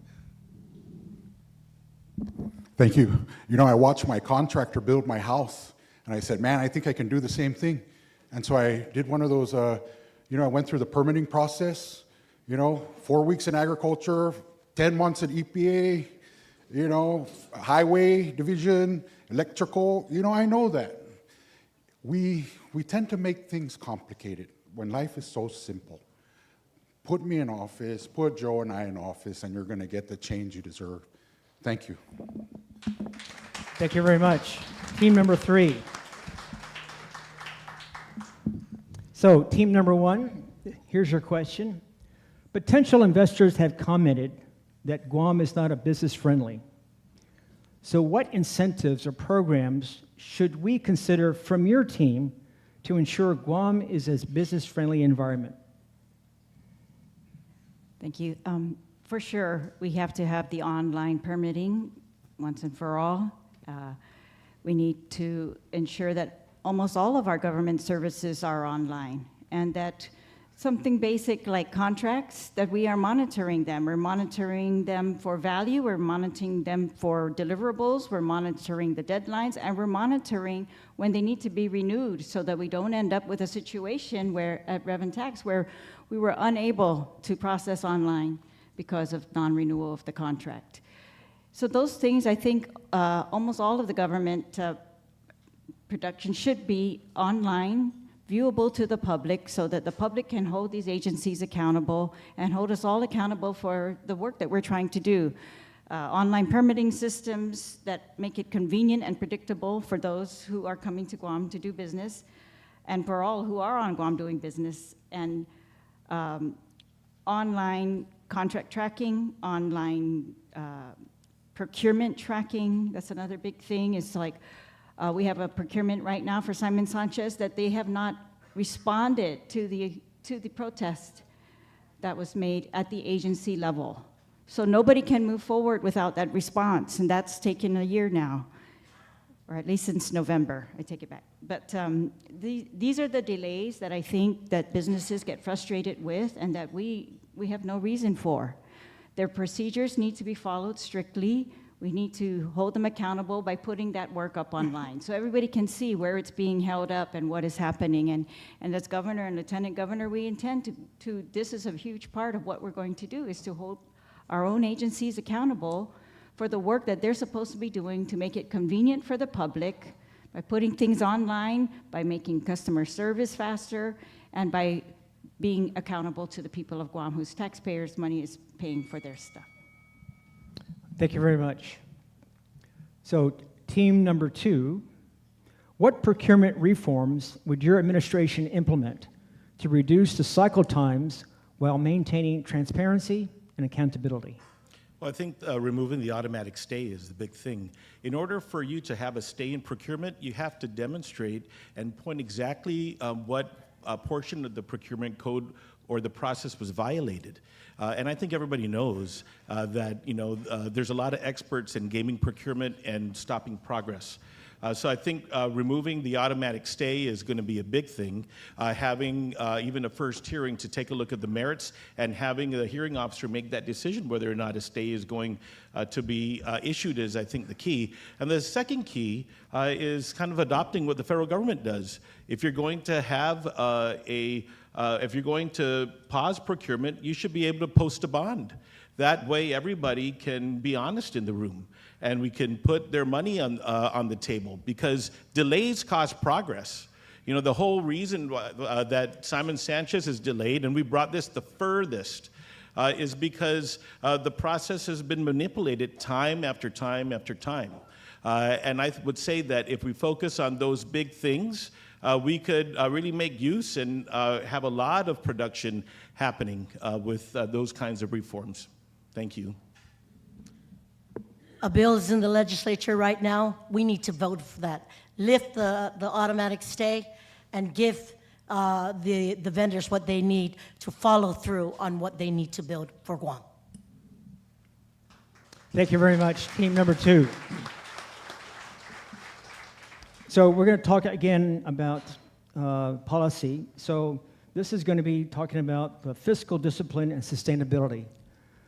Thank you. You know, I watched my contractor build my house, and I said, man, I think I can do the same thing. And so I did one of those, I went through the permitting process, 4 weeks in agriculture, 10 months at EPA, highway division, electrical, I know that. We tend to make things complicated when life is so simple. Put me in office, put Joe and I in office, and you're going to get the change you deserve. Thank you. Thank you very much. Team number 3. So, team number 1, here's your question. Potential investors have commented that Guam is not a business friendly. So what incentives or programs should we consider from your team to ensure Guam is a business-friendly environment? Thank you. For sure, we have to have the online permitting once and for all. We need to ensure that almost all of our government services are online, and that something basic like contracts, that we are monitoring them. We're monitoring them for value, we're monitoring them for deliverables, we're monitoring the deadlines, and we're monitoring when they need to be renewed so that we don't end up with a situation where, at Rev and Tax, where we were unable to process online because of non-renewal of the contract. So those things, I think, almost all of the government production should be online, viewable to the public, so that the public can hold these agencies accountable and hold us all accountable for the work that we're trying to do. Online permitting systems that make it convenient and predictable for those who are coming to Guam to do business, and for all who are on Guam doing business, and online contract tracking, online procurement tracking. That's another big thing. It's like we have a procurement right now for Simon Sanchez that they have not responded to the protest that was made at the agency level. So nobody can move forward without that response, and that's taken a year now, or at least since November. I take it back. But these are the delays that I think that businesses get frustrated with, and that we have no reason for. Their procedures need to be followed strictly. We need to hold them accountable by putting that work up online so everybody can see where it's being held up and what is happening. And as governor and lieutenant governor, we intend to this is a huge part of what we're going to do, is to hold our own agencies accountable for the work that they're supposed to be doing to make it convenient for the public, by putting things online, by making customer service faster, and by being accountable to the people of Guam whose taxpayers' money is paying for their stuff. Thank you very much. So, team number 2, what procurement reforms would your administration implement to reduce the cycle times while maintaining transparency and accountability? Well, I think removing the automatic stay is the big thing. In order for you to have a stay in procurement, you have to demonstrate and point exactly what portion of the procurement code or the process was violated. And I think everybody knows that there's a lot of experts in gaming procurement and stopping progress. So I think removing the automatic stay is going to be a big thing. Having even a first hearing to take a look at the merits, and having the hearing officer make that decision whether or not a stay is going to be issued is, I think, the key. And the second key is kind of adopting what the federal government does. If you're going to have if you're going to pause procurement, you should be able to post a bond. That way, everybody can be honest in the room, and we can put their money on the table, because delays cause progress. You know, the whole reason that Simon Sanchez is delayed, and we brought this the furthest, is because the process has been manipulated time after time after time. And I would say that if we focus on those big things, we could really make use and have a lot of production happening with those kinds of reforms. Thank you. A bill is in the legislature right now. We need to vote for that. Lift the automatic stay and give the vendors what they need to follow through on what they need to build for Guam. Thank you very much, team number 2. So we're going to talk again about policy. So this is going to be talking about the fiscal discipline and sustainability.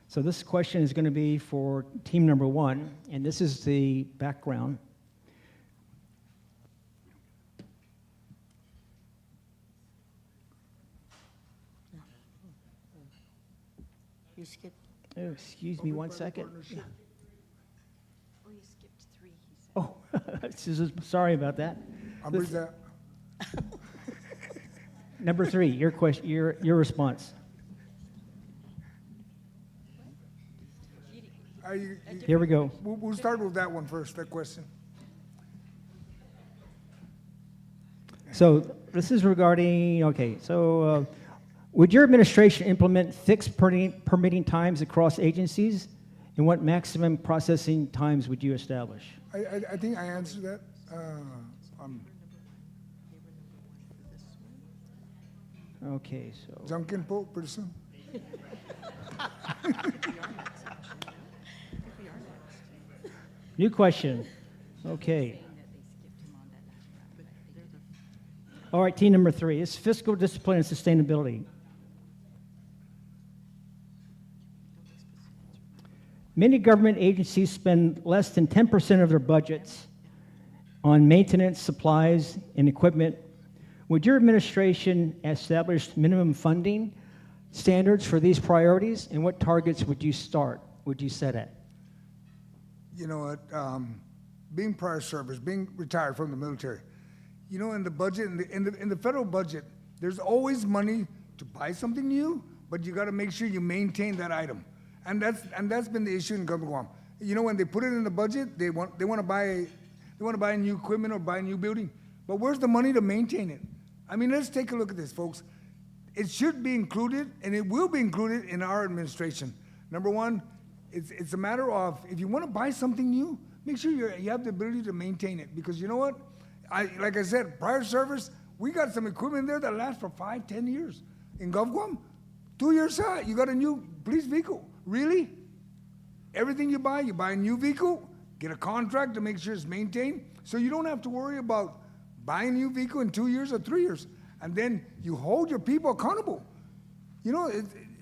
So this question is going to be for team number 1, and this is the background. You skip. Oh, excuse me 1 second. Yeah. Oh, you skipped 3, he said. Oh, sorry about that. I'll bring that. Number 3, your question, your response. Here we go. We'll start with that one first, that question. So this is regarding, would your administration implement fixed permitting times across agencies? And what maximum processing times would you establish? I think I answered that. Okay, so. Junkin Po, pretty soon. New question. Okay. All right, team number 3 is fiscal discipline and sustainability. Many government agencies spend less than 10% of their budgets on maintenance, supplies, and equipment. Would your administration establish minimum funding standards for these priorities, and what targets would you set at? You know what, being prior service, being retired from the military, you know, in the budget, in the federal budget, there's always money to buy something new, but you got to make sure you maintain that item, and that's been the issue in Government Guam. You know, when they put it in the budget, they want to buy new equipment or buy a new building, but where's the money to maintain it? I mean, let's take a look at this, folks. It should be included, and it will be included in our administration. Number one, it's a matter of, if you want to buy something new, make sure you have the ability to maintain it. Because you know what? Like I said, prior service, we got some equipment there that lasts for 5, 10 years. In GovGuam, 2 years out, you got a new police vehicle. Really? Everything you buy a new vehicle, get a contract to make sure it's maintained, so you don't have to worry about buying a new vehicle in 2 years or 3 years. And then you hold your people accountable. You know,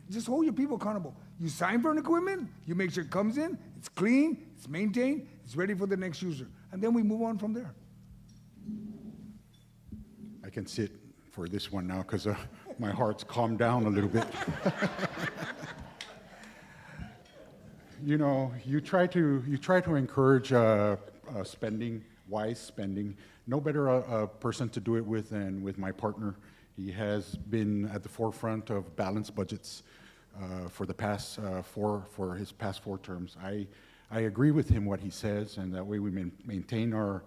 just hold your people accountable. You sign for an equipment, you make sure it comes in, it's clean, it's maintained, it's ready for the next user. And then we move on from there. I can sit for this one now because my heart's calmed down a little bit. You know, you try to encourage spending, wise spending. No better a person to do it with than with my partner. He has been at the forefront of balanced budgets for his past 4 terms. I agree with him what he says, and that way we maintain our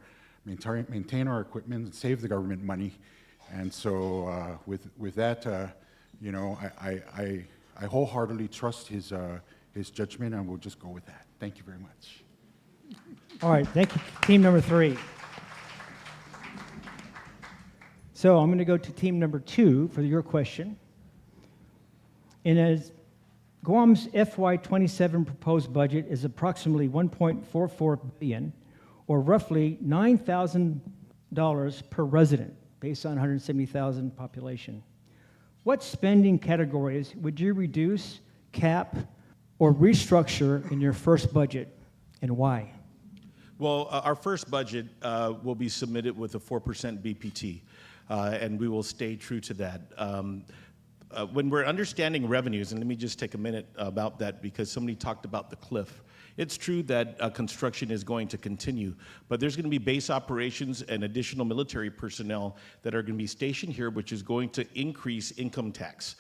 equipment and save the government money. And so with that, you know, I wholeheartedly trust his judgment, and we'll just go with that. Thank you very much. All right, thank you, team number 3. So I'm going to go to team number 2 for your question. And as Guam's FY27 proposed budget is approximately $1.44 billion, or roughly $9,000 per resident, based on 170,000 population. What spending categories would you reduce, cap, or restructure in your first budget, and why? Well, our first budget will be submitted with a 4% BPT, and we will stay true to that. When we're understanding revenues, and let me just take a minute about that because somebody talked about the cliff. It's true that construction is going to continue, but there's going to be base operations and additional military personnel that are going to be stationed here, which is going to increase income tax.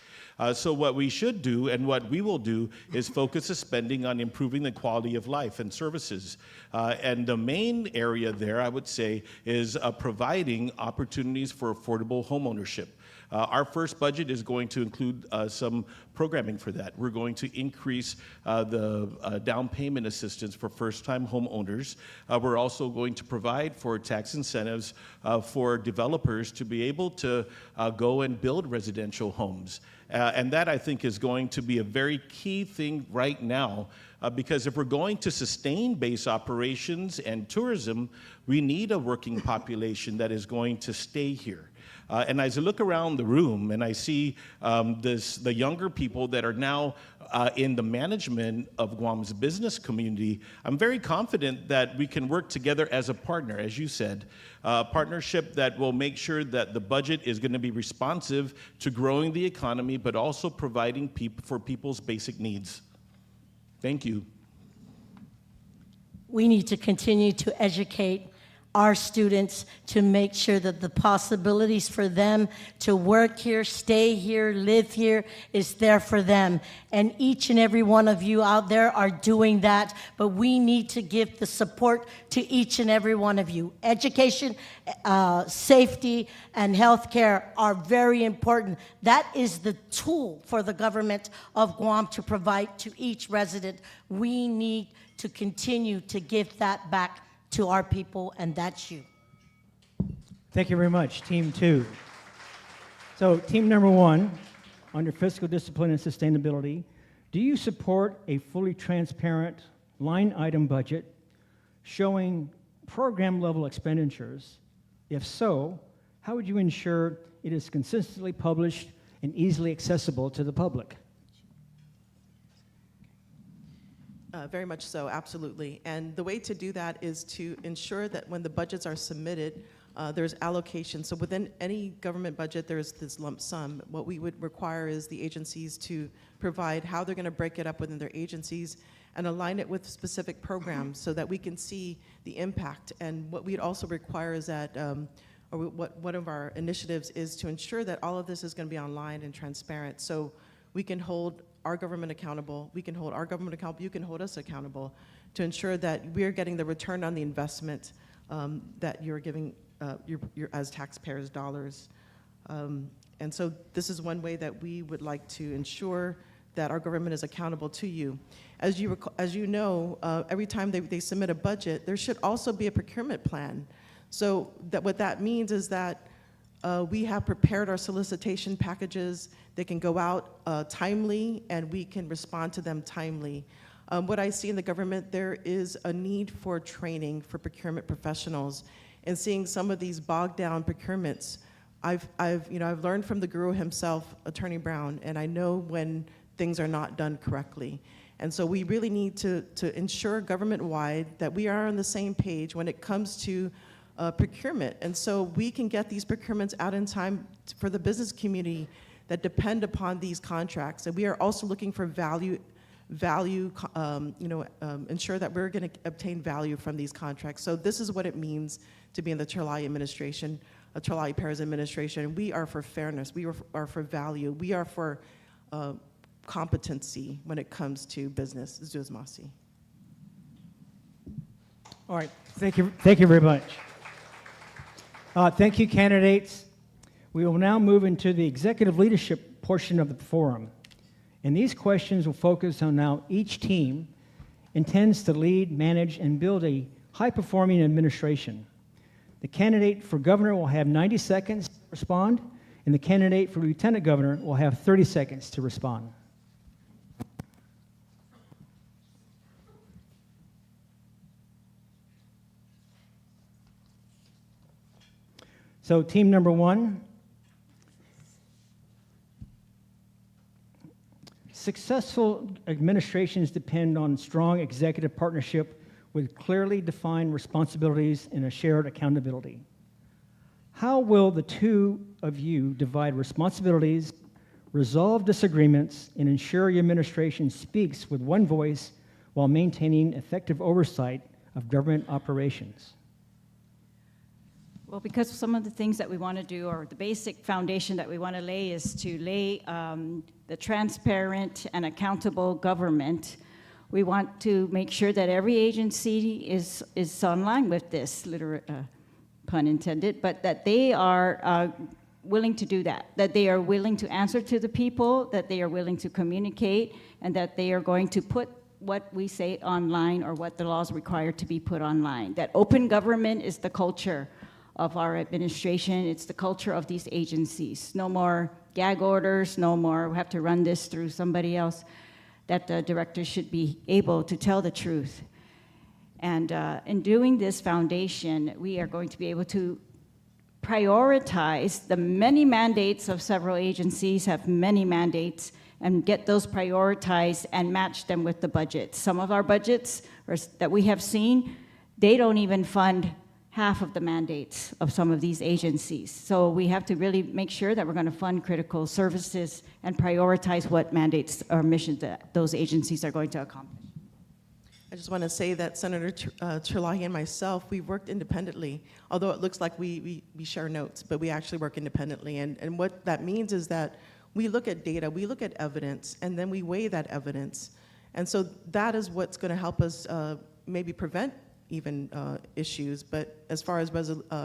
So what we should do and what we will do is focus the spending on improving the quality of life and services. And the main area there, I would say, is providing opportunities for affordable homeownership. Our first budget is going to include some programming for that. We're going to increase the down payment assistance for first-time homeowners. We're also going to provide for tax incentives for developers to be able to go and build residential homes. And that, I think, is going to be a very key thing right now, because if we're going to sustain base operations and tourism, we need a working population that is going to stay here. And as I look around the room and I see the younger people that are now in the management of Guam's business community, I'm very confident that we can work together as a partner, as you said, a partnership that will make sure that the budget is going to be responsive to growing the economy, but also providing for people's basic needs. Thank you. We need to continue to educate our students to make sure that the possibilities for them to work here, stay here, live here is there for them. And each and every one of you out there are doing that, but we need to give the support to each and every one of you. Education, safety, and healthcare are very important. That is the tool for the government of Guam to provide to each resident. We need to continue to give that back to our people, and that's you. Thank you very much, Team 2. So, Team number 1, under fiscal discipline and sustainability, do you support a fully transparent line item budget showing program level expenditures? If so, how would you ensure it is consistently published and easily accessible to the public? Very much so, absolutely. And the way to do that is to ensure that when the budgets are submitted, there's allocation. So within any government budget, there's this lump sum. What we would require is the agencies to provide how they're going to break it up within their agencies and align it with specific programs so that we can see the impact. And what we'd also require is that, what one of our initiatives is to ensure that all of this is going to be online and transparent. So we can hold our government accountable, we can hold our government accountable, you can hold us accountable to ensure that we're getting the return on the investment that you're giving your as taxpayers' dollars. And so this is one way that we would like to ensure that our government is accountable to you. As you know, every time they submit a budget, there should also be a procurement plan. So what that means is that we have prepared our solicitation packages. They can go out timely, and we can respond to them timely. What I see in the government, there is a need for training for procurement professionals, and seeing some of these bogged down procurements. I've learned from the guru himself, Attorney Brown, and I know when things are not done correctly. And so we really need to ensure government-wide that we are on the same page when it comes to procurement. And so we can get these procurements out in time for the business community that depend upon these contracts. And we are also looking for ensure that we're going to obtain value from these contracts. So this is what it means to be in the Chirlayi administration, Chirlayi Perez administration. We are for fairness. We are for value. We are for competency when it comes to business. Zuzmasi. All right, thank you very much. Thank you, candidates. We will now move into the executive leadership portion of the forum. And these questions will focus on how each team intends to lead, manage, and build a high-performing administration. The candidate for governor will have 90 seconds to respond, and the candidate for lieutenant governor will have 30 seconds to respond. So team number one, successful administrations depend on strong executive partnership with clearly defined responsibilities and a shared accountability. How will the two of you divide responsibilities, resolve disagreements, and ensure your administration speaks with one voice while maintaining effective oversight of government operations? Well, because some of the things that we want to do, or the basic foundation that we want to lay, is to lay the transparent and accountable government. We want to make sure that every agency is online with this, pun intended, but that they are willing to do that they are willing to answer to the people, that they are willing to communicate, and that they are going to put what we say online or what the laws require to be put online. That open government is the culture of our administration. It's the culture of these agencies. No more gag orders, no more we have to run this through somebody else, that the directors should be able to tell the truth. And in doing this foundation, we are going to be able to prioritize the many mandates of several agencies, have many mandates, and get those prioritized and match them with the budget. Some of our budgets that we have seen, they don't even fund half of the mandates of some of these agencies. So we have to really make sure that we're going to fund critical services and prioritize what mandates or missions that those agencies are going to accomplish. I just want to say that Senator Chirlayi and myself, we worked independently, although it looks like we share notes, but we actually work independently. And what that means is that we look at data, we look at evidence, and then we weigh that evidence. And so that is what's going to help us maybe prevent even issues, but as far as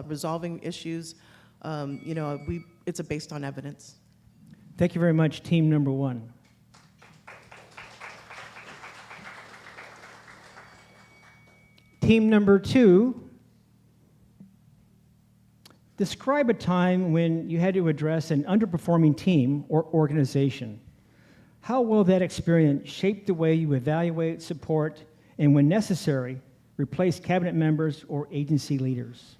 resolving issues, it's based on evidence. Thank you very much, team number one. Team number two, describe a time when you had to address an underperforming team or organization. How will that experience shape the way you evaluate, support, and when necessary, replace cabinet members or agency leaders?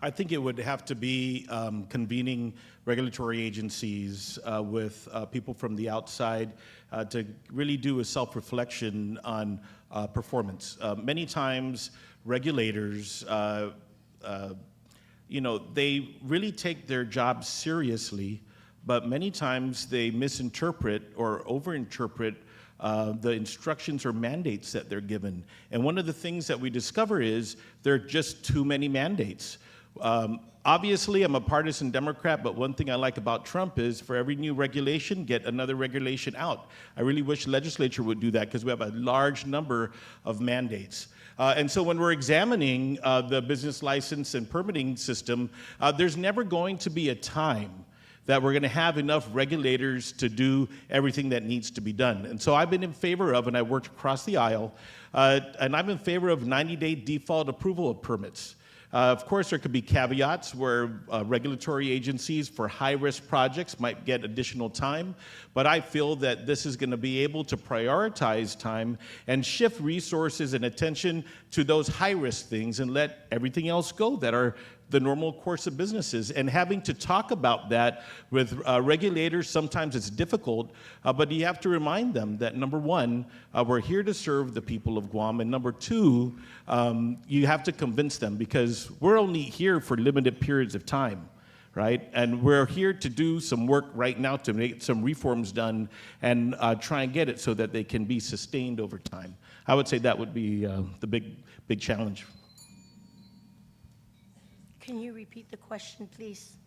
I think it would have to be convening regulatory agencies with people from the outside to really do a self-reflection on performance. Many times, regulators, they really take their job seriously, but many times they misinterpret or overinterpret the instructions or mandates that they're given. And one of the things that we discover is there are just too many mandates. Obviously, I'm a partisan Democrat, but one thing I like about Trump is for every new regulation, get another regulation out. I really wish the legislature would do that because we have a large number of mandates. And so when we're examining the business license and permitting system, there's never going to be a time that we're going to have enough regulators to do everything that needs to be done. And so I've been in favor of, and I worked across the aisle, and I'm in favor of 90-day default approval of permits. Of course, there could be caveats where regulatory agencies for high-risk projects might get additional time, but I feel that this is going to be able to prioritize time and shift resources and attention to those high-risk things and let everything else go that are the normal course of businesses. And having to talk about that with regulators, sometimes it's difficult, but you have to remind them that, number one, we're here to serve the people of Guam, and number two, you have to convince them because we're only here for limited periods of time, right? And we're here to do some work right now to make some reforms done and try and get it so that they can be sustained over time. I would say that would be the big challenge. Can you repeat the question, please?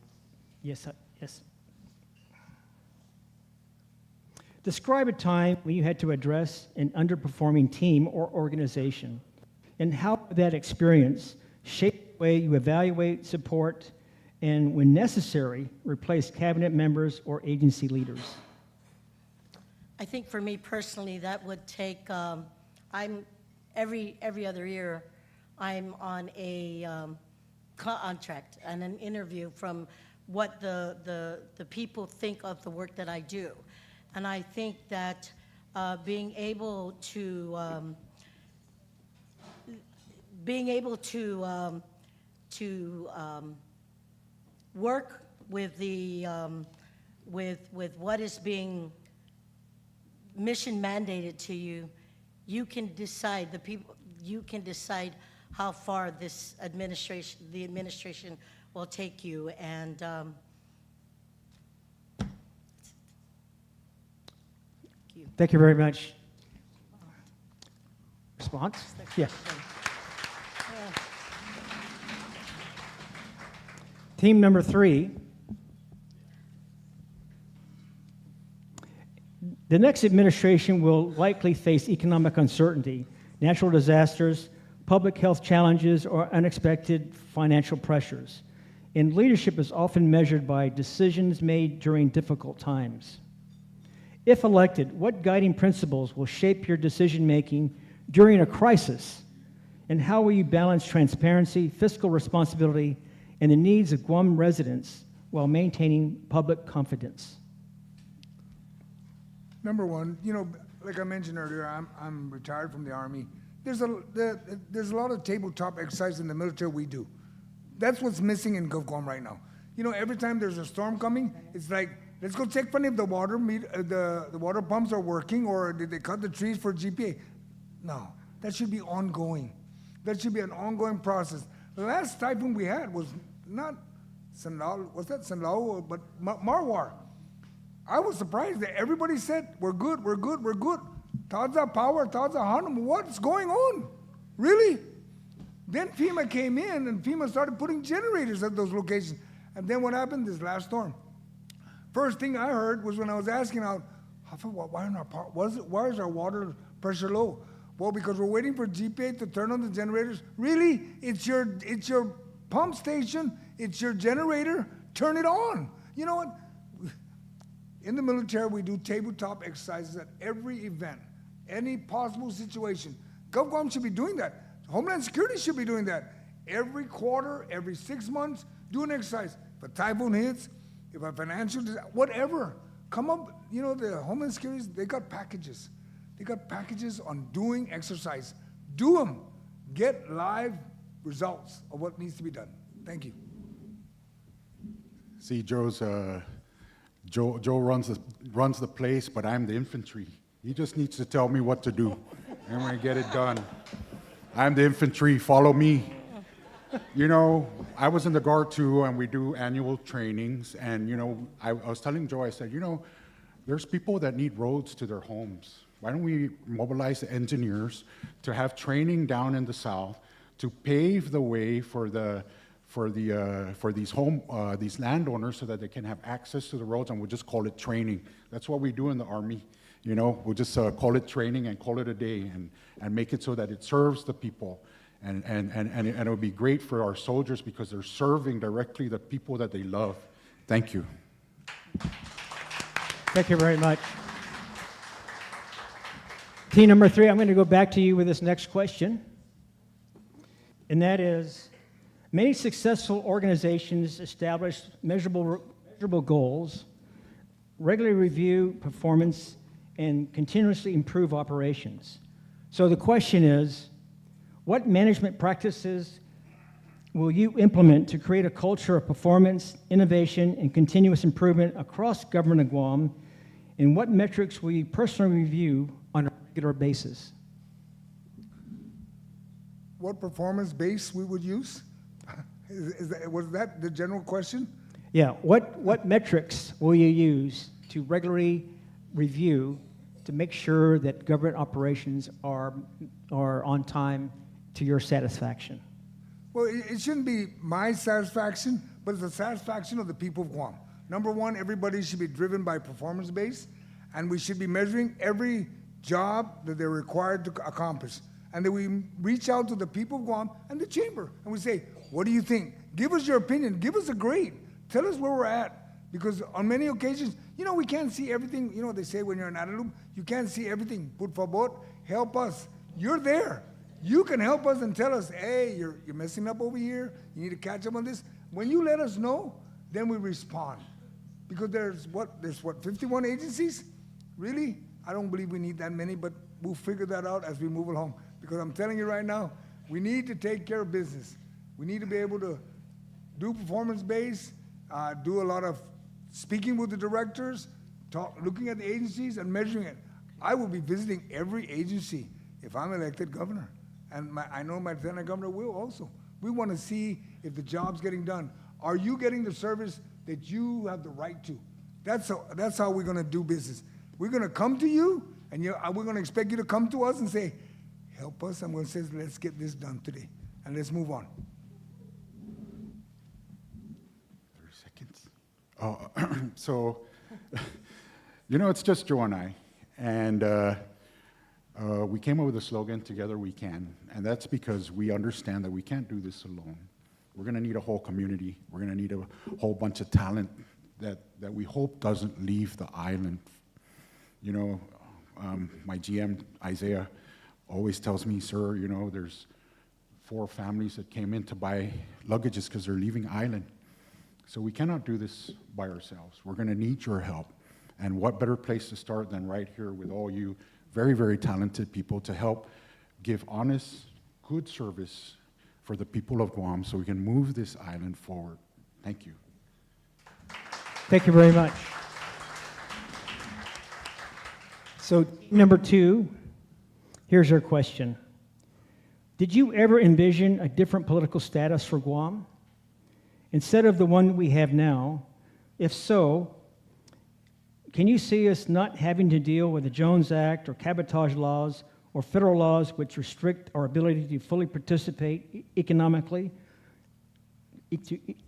Yes. Describe a time when you had to address an underperforming team or organization, and how that experience shaped the way you evaluate, support, and when necessary, replace cabinet members or agency leaders. I think for me personally, that would take, I'm every other year, I'm on a contract and an interview from what the people think of the work that I do. And I think that being able to work with the with what is being mission mandated to you, you can decide, you can decide how far the administration will take you. And Thank you very much. Response? Yeah. Team number 3. The next administration will likely face economic uncertainty, natural disasters, public health challenges, or unexpected financial pressures. And leadership is often measured by decisions made during difficult times. If elected, what guiding principles will shape your decision-making during a crisis? And how will you balance transparency, fiscal responsibility, and the needs of Guam residents while maintaining public confidence? Number one, like I mentioned earlier, I'm retired from the Army. There's a lot of tabletop exercise in the military we do. That's what's missing in Guam right now. Every time there's a storm coming, it's like, let's go check if the water pumps are working, or did they cut the trees for GPA? No, that should be ongoing. That should be an ongoing process. The last typhoon we had was not Sanlao, was that Sanlao, but Marwar. I was surprised that everybody said, we're good. Tadza power, Tadza Hanum, what's going on? Really? Then FEMA came in and FEMA started putting generators at those locations. And then what happened this last storm? First thing I heard was when I was asking out, why is our water pressure low? Well, because we're waiting for GPA to turn on the generators. Really? It's your pump station, it's your generator, turn it on. You know what? In the military, we do tabletop exercises at every event, any possible situation. GovGuam should be doing that. Homeland Security should be doing that. Every quarter, every 6 months, do an exercise. If a typhoon hits, if a financial disaster, whatever, come up. The Homeland Security, they got packages. They got packages on doing exercise. Do them. Get live results of what needs to be done. Thank you. See, Joe runs the place, but I'm the infantry. He just needs to tell me what to do, and we're gonna get it done. I'm the infantry, follow me. You know, I was in the Guard too, and we do annual trainings, and you know, I was telling Joe, I said, you know, there's people that need roads to their homes. Why don't we mobilize the engineers to have training down in the South to pave the way for these landowners so that they can have access to the roads, and we'll just call it training. That's what we do in the Army. You know, we'll just call it training and call it a day, and make it so that it serves the people. And it would be great for our soldiers because they're serving directly the people that they love. Thank you. Thank you very much. Team number 3, I'm going to go back to you with this next question. And that is, many successful organizations establish measurable goals, regularly review performance, and continuously improve operations. So the question is, what management practices will you implement to create a culture of performance, innovation, and continuous improvement across government of Guam? And what metrics will you personally review on a regular basis? What performance base we would use? Was that the general question? Yeah, what metrics will you use to regularly review to make sure that government operations are on time to your satisfaction? Well, it shouldn't be my satisfaction, but it's the satisfaction of the people of Guam. Number one, everybody should be driven by performance base, and we should be measuring every job that they're required to accomplish. And then we reach out to the people of Guam and the chamber, and we say, what do you think? Give us your opinion. Give us a grade. Tell us where we're at. Because on many occasions, you know, we can't see everything. You know, they say when you're in Adalum, you can't see everything. Por favor, help us. You're there. You can help us and tell us, hey, you're messing up over here. You need to catch up on this. When you let us know, then we respond. Because there's 51 agencies? Really? I don't believe we need that many, but we'll figure that out as we move along. Because I'm telling you right now, we need to take care of business. We need to be able to do performance-based, do a lot of speaking with the directors, looking at the agencies and measuring it. I will be visiting every agency if I'm elected governor. And I know my lieutenant governor will also. We want to see if the job's getting done. Are you getting the service that you have the right to? That's how we're going to do business. We're going to come to you, and we're going to expect you to come to us and say, help us. I'm going to say, let's get this done today, and let's move on. 30 seconds. So, you know, it's just Joe and I. And we came up with a slogan, Together We Can. And that's because we understand that we can't do this alone. We're going to need a whole community. We're going to need a whole bunch of talent that we hope doesn't leave the island. You know, my GM, Isaiah, always tells me, sir, you know, there's 4 families that came in to buy luggages because they're leaving island. So we cannot do this by ourselves. We're going to need your help. And what better place to start than right here with all you very, very talented people to help give honest, good service for the people of Guam so we can move this island forward. Thank you. Thank you very much. So, number 2, here's our question. Did you ever envision a different political status for Guam instead of the one we have now? If so, can you see us not having to deal with the Jones Act or cabotage laws or federal laws which restrict our ability to fully participate economically,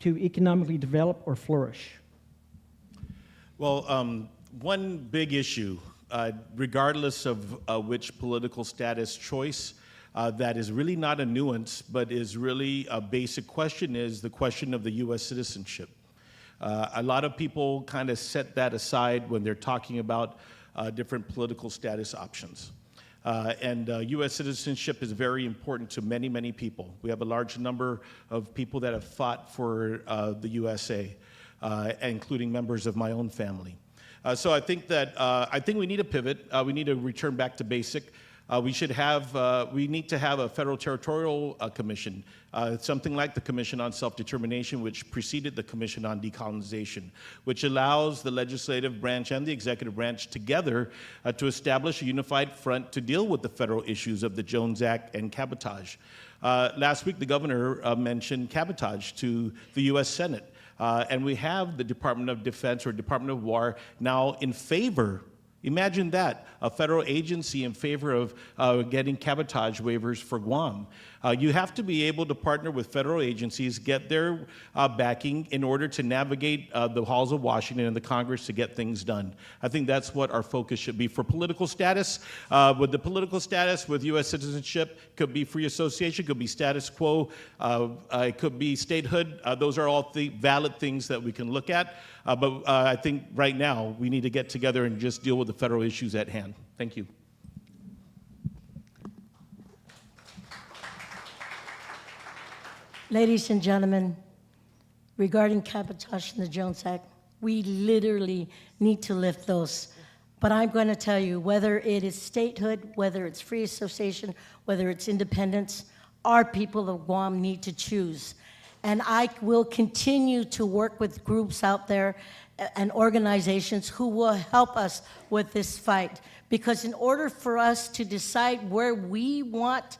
to economically develop or flourish? Well, one big issue, regardless of which political status choice, that is really not a nuance, but is really a basic question, is the question of the U.S. citizenship. A lot of people kind of set that aside when they're talking about different political status options. And U.S. citizenship is very important to many, many people. We have a large number of people that have fought for the USA, including members of my own family. So I think that we need a pivot. We need to return back to basic. We need to have a federal territorial commission, something like the Commission on Self-Determination, which preceded the Commission on Decolonization, which allows the legislative branch and the executive branch together to establish a unified front to deal with the federal issues of the Jones Act and cabotage. Last week, the governor mentioned cabotage to the U.S. Senate, and we have the Department of Defense or Department of War now in favor. Imagine that, a federal agency in favor of getting cabotage waivers for Guam. You have to be able to partner with federal agencies, get their backing in order to navigate the halls of Washington and the Congress to get things done. I think that's what our focus should be. For political status, with the political status, with U.S. citizenship, could be free association, could be status quo, it could be statehood. Those are all valid things that we can look at. But I think right now we need to get together and just deal with the federal issues at hand. Thank you. Ladies and gentlemen, regarding cabotage and the Jones Act, we literally need to lift those. But I'm going to tell you, whether it is statehood, whether it's free association, whether it's independence, our people of Guam need to choose. And I will continue to work with groups out there and organizations who will help us with this fight. Because in order for us to decide where we want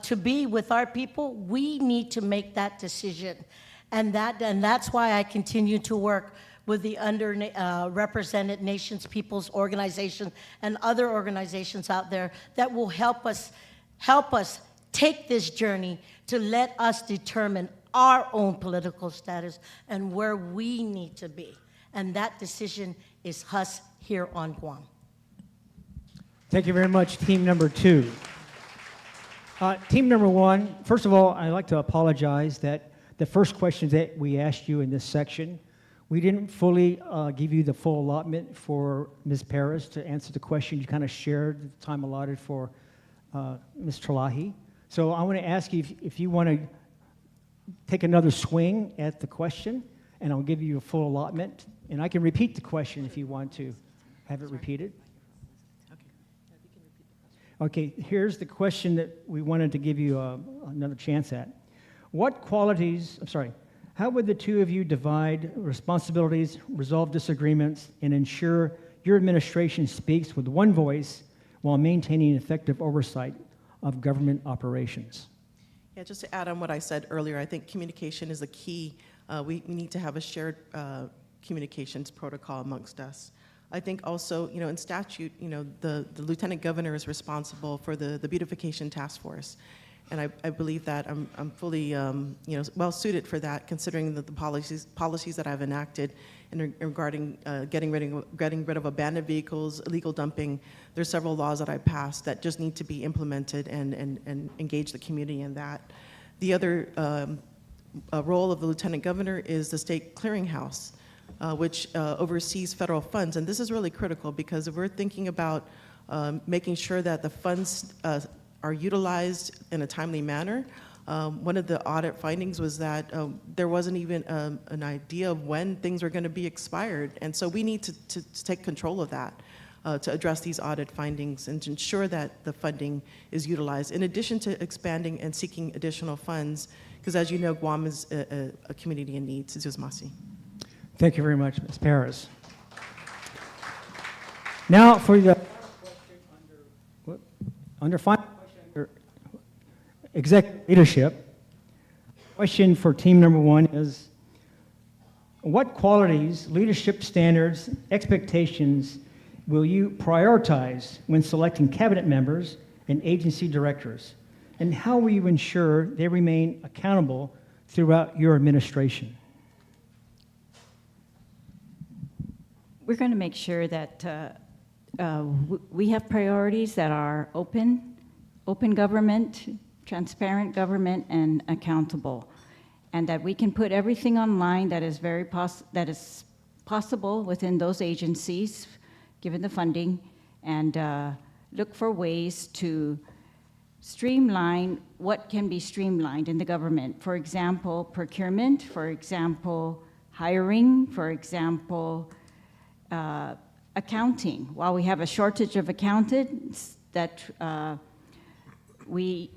to be with our people, we need to make that decision. And that's why I continue to work with the underrepresented nations, people's organization, and other organizations out there that will help us take this journey to let us determine our own political status and where we need to be. And that decision is us here on Guam. Thank you very much, team number 2. Team number 1, first of all, I'd like to apologize that the first questions that we asked you in this section, we didn't fully give you the full allotment for Ms. Paris to answer the question. You kind of shared the time allotted for Ms. Terlahi. So I want to ask you if you want to take another swing at the question, and I'll give you a full allotment. And I can repeat the question if you want to have it repeated. Okay, here's the question that we wanted to give you another chance at. How would the two of you divide responsibilities, resolve disagreements, and ensure your administration speaks with one voice while maintaining effective oversight of government operations? Yeah, just to add on what I said earlier, I think communication is the key. We need to have a shared communications protocol amongst us. I think also, in statute, the lieutenant governor is responsible for the beautification task force. And I believe that I'm fully, well suited for that, considering the policies that I've enacted regarding getting rid of abandoned vehicles, illegal dumping. There's several laws that I passed that just need to be implemented and engage the community in that. The other role of the lieutenant governor is the state clearinghouse, which oversees federal funds. And this is really critical because if we're thinking about making sure that the funds are utilized in a timely manner, one of the audit findings was that there wasn't even an idea of when things were going to be expired. And so we need to take control of that to address these audit findings and to ensure that the funding is utilized, in addition to expanding and seeking additional funds, because as you know, Guam is a community in need. Masi. Thank you very much, Ms. Paris. Now for the under final question under executive leadership. Question for team number 1 is, what qualities, leadership standards, expectations will you prioritize when selecting cabinet members and agency directors? And how will you ensure they remain accountable throughout your administration? We're going to make sure that we have priorities that are open government, transparent government, and accountable, and that we can put everything online that is possible within those agencies, given the funding, and look for ways to streamline what can be streamlined in the government. For example, procurement, for example, hiring, for example, accounting. While we have a shortage of accountants, that we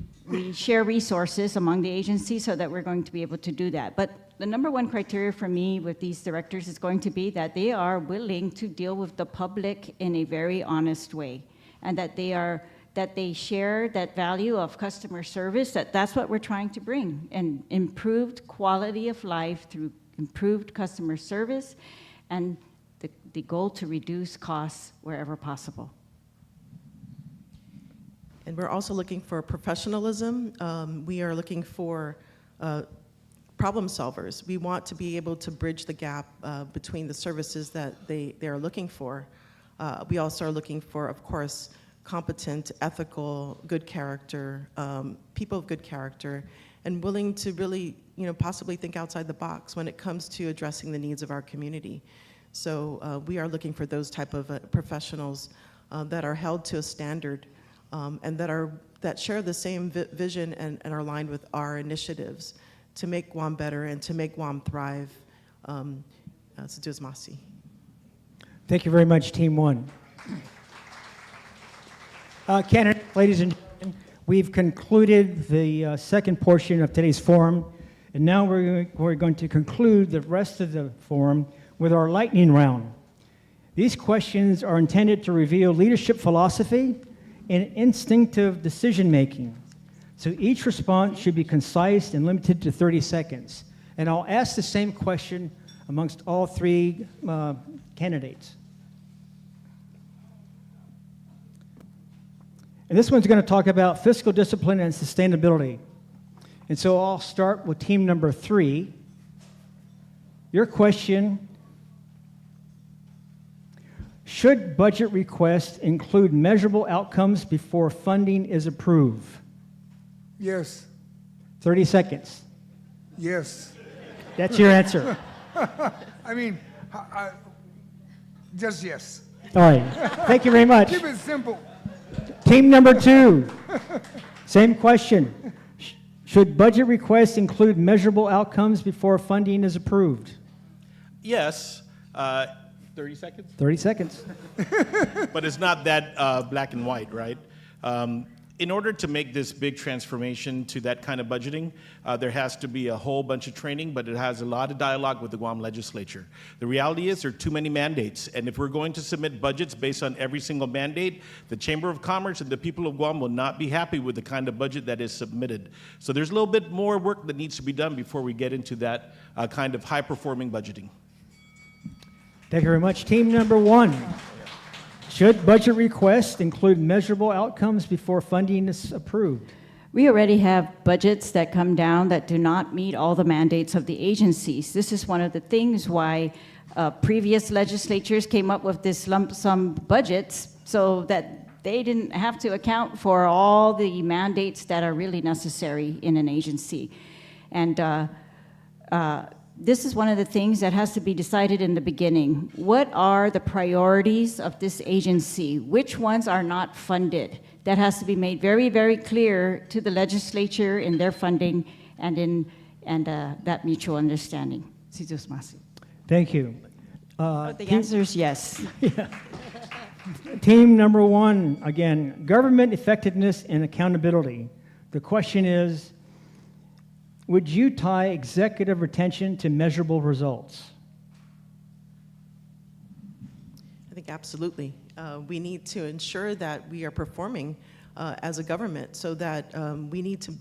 share resources among the agencies so that we're going to be able to do that. But the number one criteria for me with these directors is going to be that they are willing to deal with the public in a very honest way, and that they share that value of customer service, that's what we're trying to bring, and improved quality of life through improved customer service, and the goal to reduce costs wherever possible. And we're also looking for professionalism. We are looking for problem solvers. We want to be able to bridge the gap between the services that they are looking for. We also are looking for, of course, competent, ethical, good character, people of good character, and willing to really, possibly think outside the box when it comes to addressing the needs of our community. So we are looking for those type of professionals that are held to a standard and that share the same vision and are aligned with our initiatives to make Guam better and to make Guam thrive. Masi. Thank you very much, Team 1. Candidates, ladies and gentlemen, we've concluded the second portion of today's forum, and now we're going to conclude the rest of the forum with our lightning round. These questions are intended to reveal leadership philosophy and instinctive decision-making. So each response should be concise and limited to 30 seconds. And I'll ask the same question amongst all three candidates. And this one's going to talk about fiscal discipline and sustainability. And so I'll start with team number 3. Your question: should budget requests include measurable outcomes before funding is approved? Yes. 30 seconds. Yes. That's your answer. I mean, just yes. All right. Thank you very much. Keep it simple. Team number 2. Same question. Should budget requests include measurable outcomes before funding is approved? Yes. 30 seconds? 30 seconds. But it's not that black and white, right? In order to make this big transformation to that kind of budgeting, there has to be a whole bunch of training, but it has a lot of dialogue with the Guam legislature. The reality is there are too many mandates, and if we're going to submit budgets based on every single mandate, the Chamber of Commerce and the people of Guam will not be happy with the kind of budget that is submitted. So there's a little bit more work that needs to be done before we get into that kind of high-performing budgeting. Thank you very much. Team number 1. Should budget requests include measurable outcomes before funding is approved? We already have budgets that come down that do not meet all the mandates of the agencies. This is one of the things why previous legislatures came up with this lump sum budgets, so that they didn't have to account for all the mandates that are really necessary in an agency. And this is one of the things that has to be decided in the beginning. What are the priorities of this agency? Which ones are not funded? That has to be made very, very clear to the legislature in their funding and that mutual understanding. Thank you. The answer is yes. Team number 1, again, government effectiveness and accountability. The question is, would you tie executive retention to measurable results? I think absolutely. We need to ensure that we are performing as a government, so that we need to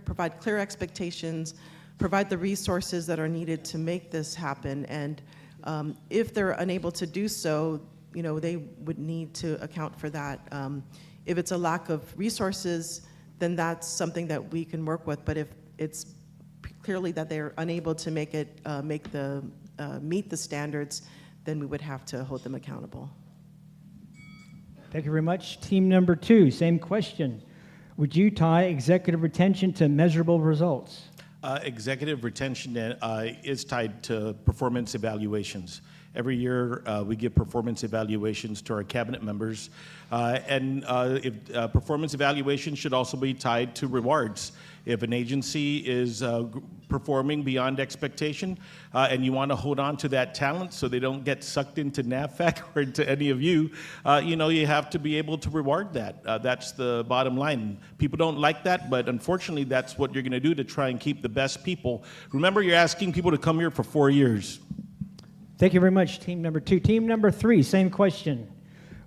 provide clear expectations, provide the resources that are needed to make this happen. And if they're unable to do so, they would need to account for that. If it's a lack of resources, then that's something that we can work with. But if it's clearly that they're unable to meet the standards, then we would have to hold them accountable. Thank you very much. Team number 2, same question. Would you tie executive retention to measurable results? Executive retention is tied to performance evaluations. Every year, we give performance evaluations to our cabinet members. Performance evaluation should also be tied to rewards. If an agency is performing beyond expectation and you want to hold on to that talent so they don't get sucked into NAVFAC or into any of you, you have to be able to reward that. That's the bottom line. People don't like that, but unfortunately, that's what you're going to do to try and keep the best people. Remember, you're asking people to come here for 4 years. Thank you very much, team number 2. Team number 3, same question.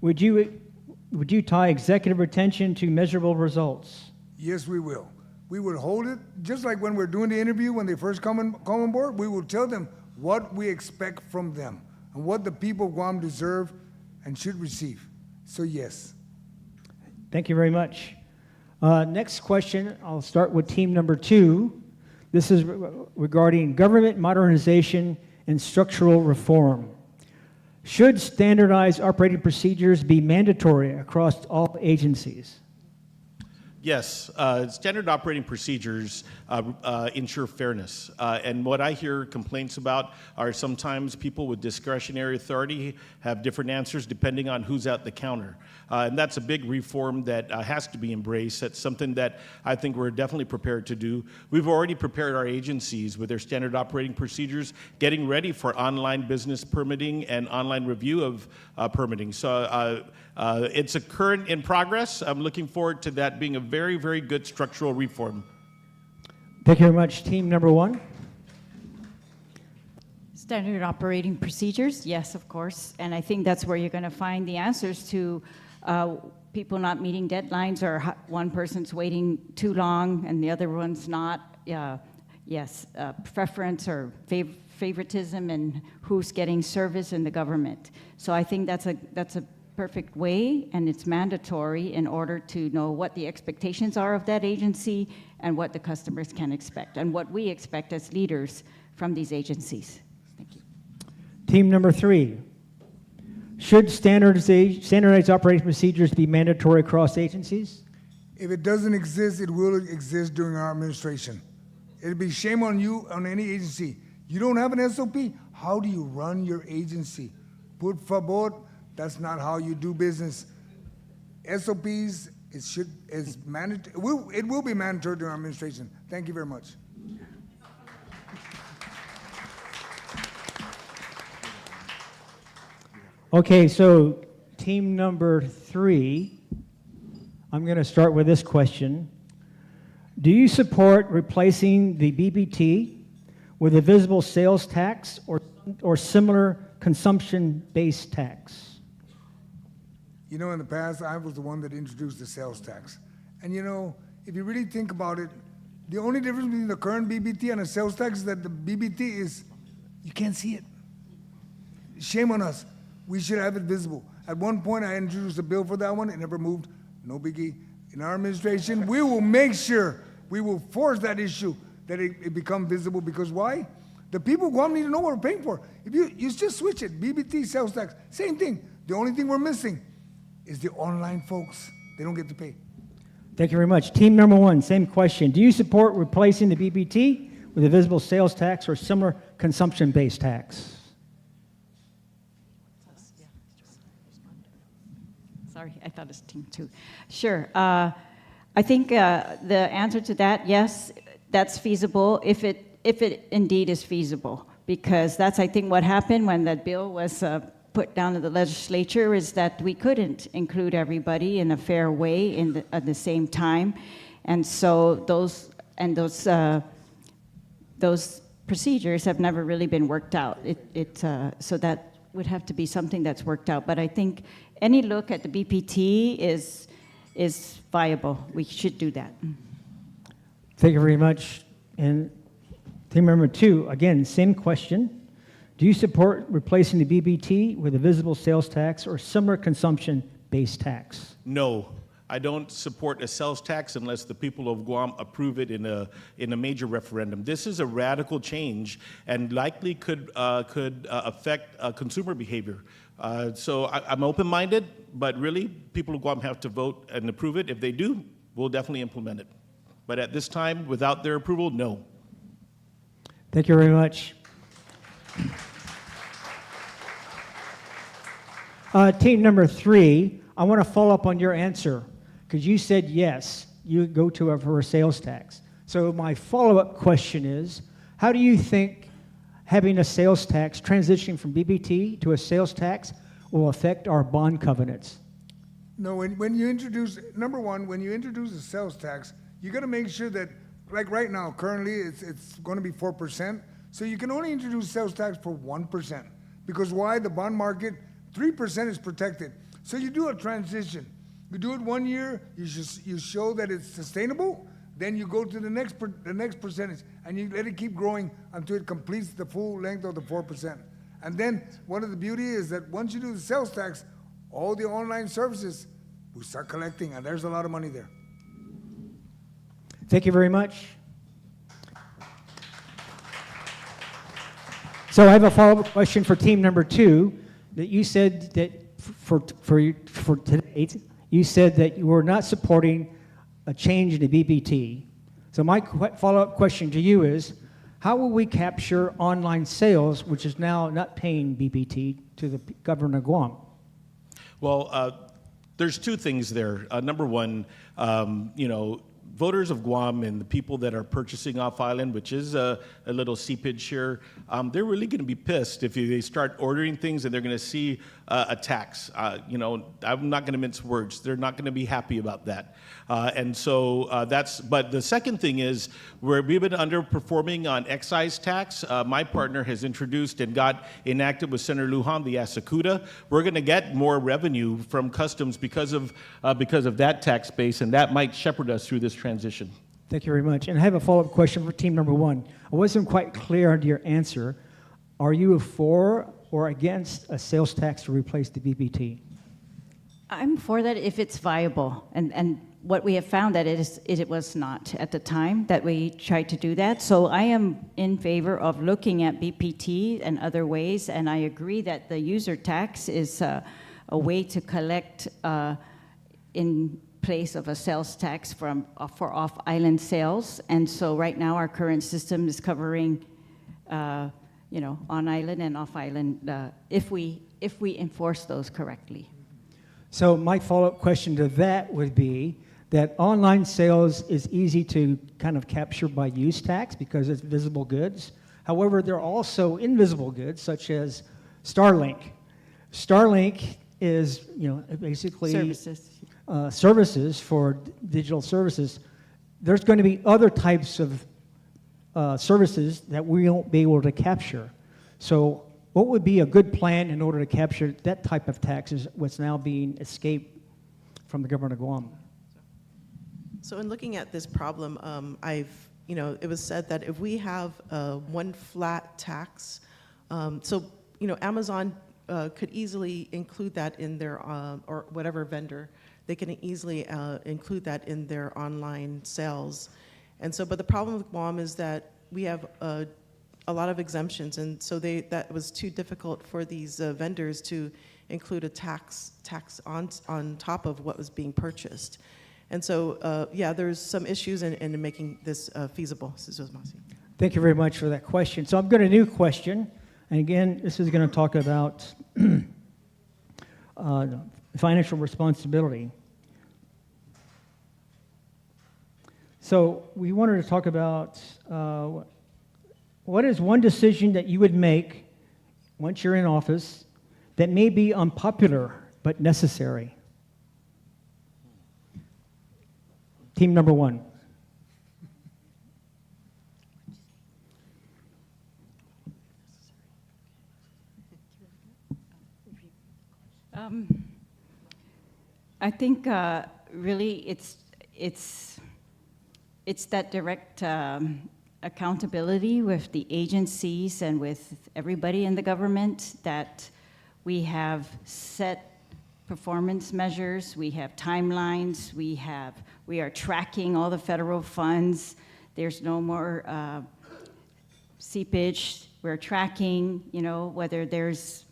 Would you tie executive retention to measurable results? Yes, we will. We would hold it, just like when we're doing the interview, when they first come on board, we will tell them what we expect from them and what the people of Guam deserve and should receive. So yes. Thank you very much. Next question, I'll start with team number 2. This is regarding government modernization and structural reform. Should standardized operating procedures be mandatory across all agencies? Yes, standard operating procedures ensure fairness. And what I hear complaints about are sometimes people with discretionary authority have different answers depending on who's at the counter. And that's a big reform that has to be embraced. That's something that I think we're definitely prepared to do. We've already prepared our agencies with their standard operating procedures, getting ready for online business permitting and online review of permitting. So it's a current in progress. I'm looking forward to that being a very, very good structural reform. Thank you very much. Team number 1. Standard operating procedures, yes, of course. And I think that's where you're going to find the answers to people not meeting deadlines or one person's waiting too long and the other one's not. Yes, preference or favoritism and who's getting service in the government. So I think that's a perfect way, and it's mandatory in order to know what the expectations are of that agency and what the customers can expect and what we expect as leaders from these agencies. Thank you. Team number 3. Should standardized operating procedures be mandatory across agencies? If it doesn't exist, it will exist during our administration. It'd be shame on you, on any agency. You don't have an SOP, how do you run your agency? Por favor, that's not how you do business. SOPs, it will be mandatory during our administration. Thank you very much. Okay, so team number 3, I'm going to start with this question. Do you support replacing the BBT with a visible sales tax or similar consumption-based tax? You know, in the past, I was the one that introduced the sales tax. And you know, if you really think about it, the only difference between the current BBT and a sales tax is that the BBT is, you can't see it. Shame on us. We should have it visible. At one point, I introduced a bill for that one. It never moved. No biggie. In our administration, we will make sure, we will force that issue that it become visible, because why? The people of Guam need to know what we're paying for. If you just switch it, BBT, sales tax, same thing. The only thing we're missing is the online folks. They don't get to pay. Thank you very much. Team number 1, same question. Do you support replacing the BBT with a visible sales tax or similar consumption-based tax? Sorry, I thought it was team 2. Sure. I think the answer to that, yes, that's feasible if it indeed is feasible, because that's, I think, what happened when that bill was put down to the legislature, is that we couldn't include everybody in a fair way at the same time, and so those procedures have never really been worked out. So that would have to be something that's worked out. But I think any look at the BPT is viable. We should do that. Thank you very much. And team member 2, again, same question. Do you support replacing the BBT with a visible sales tax or similar consumption-based tax? No, I don't support a sales tax unless the people of Guam approve it in a major referendum. This is a radical change and likely could affect consumer behavior. So I'm open-minded, but really, people of Guam have to vote and approve it. If they do, we'll definitely implement it. But at this time, without their approval, no. Thank you very much. Team number 3, I want to follow up on your answer because you said yes, you would go to for a sales tax. So my follow-up question is, how do you think having a sales tax, transitioning from BBT to a sales tax, will affect our bond covenants? No, when you introduce, number one, when you introduce a sales tax, you got to make sure that, like right now, currently it's going to be 4%. So you can only introduce sales tax for 1%. Because why? The bond market, 3% is protected. So you do a transition. You do it 1 year, you show that it's sustainable, then you go to the next percentage, and you let it keep growing until it completes the full length of the 4%. And then one of the beauty is that once you do the sales tax, all the online services, we start collecting, and there's a lot of money there. Thank you very much. So I have a follow-up question for team number 2, that you said that for today, you said that you were not supporting a change in the BBT. So my follow-up question to you is, how will we capture online sales, which is now not paying BBT, to the governor of Guam? Well, there's 2 things there. Number one, voters of Guam and the people that are purchasing off island, which is a little seepage here, they're really going to be pissed if they start ordering things and they're going to see a tax. I'm not going to mince words. They're not going to be happy about that. But the second thing is, we've been underperforming on excise tax. My partner has introduced and got enacted with Senator Lujan the Asakuda. We're going to get more revenue from customs because of that tax base, and that might shepherd us through this transition. Thank you very much. And I have a follow-up question for team number 1. I wasn't quite clear on your answer. Are you for or against a sales tax to replace the BBT? I'm for that if it's viable. And what we have found that it was not at the time that we tried to do that. So I am in favor of looking at BPT and other ways, and I agree that the user tax is a way to collect in place of a sales tax for off-island sales. And so right now our current system is covering on-island and off-island if we enforce those correctly. So my follow-up question to that would be that online sales is easy to kind of capture by use tax because it's visible goods. However, there are also invisible goods such as Starlink. Starlink is, basically services for digital services. There's going to be other types of services that we won't be able to capture. So what would be a good plan in order to capture that type of taxes, what's now being escaped from the government of Guam? So in looking at this problem, it was said that if we have one flat tax, Amazon could easily include that in their, or whatever vendor, they can easily include that in their online sales. And so, but the problem with Guam is that we have a lot of exemptions, and so that was too difficult for these vendors to include a tax on top of what was being purchased. And so, there's some issues in making this feasible. Thank you very much for that question. So I've got a new question, and again, this is going to talk about financial responsibility. So we wanted to talk about what is one decision that you would make once you're in office that may be unpopular but necessary? Team number 1. I think really it's that direct accountability with the agencies and with everybody in the government, that we have set performance measures, we have timelines, we are tracking all the federal funds. There's no more seepage. We're tracking, whether there's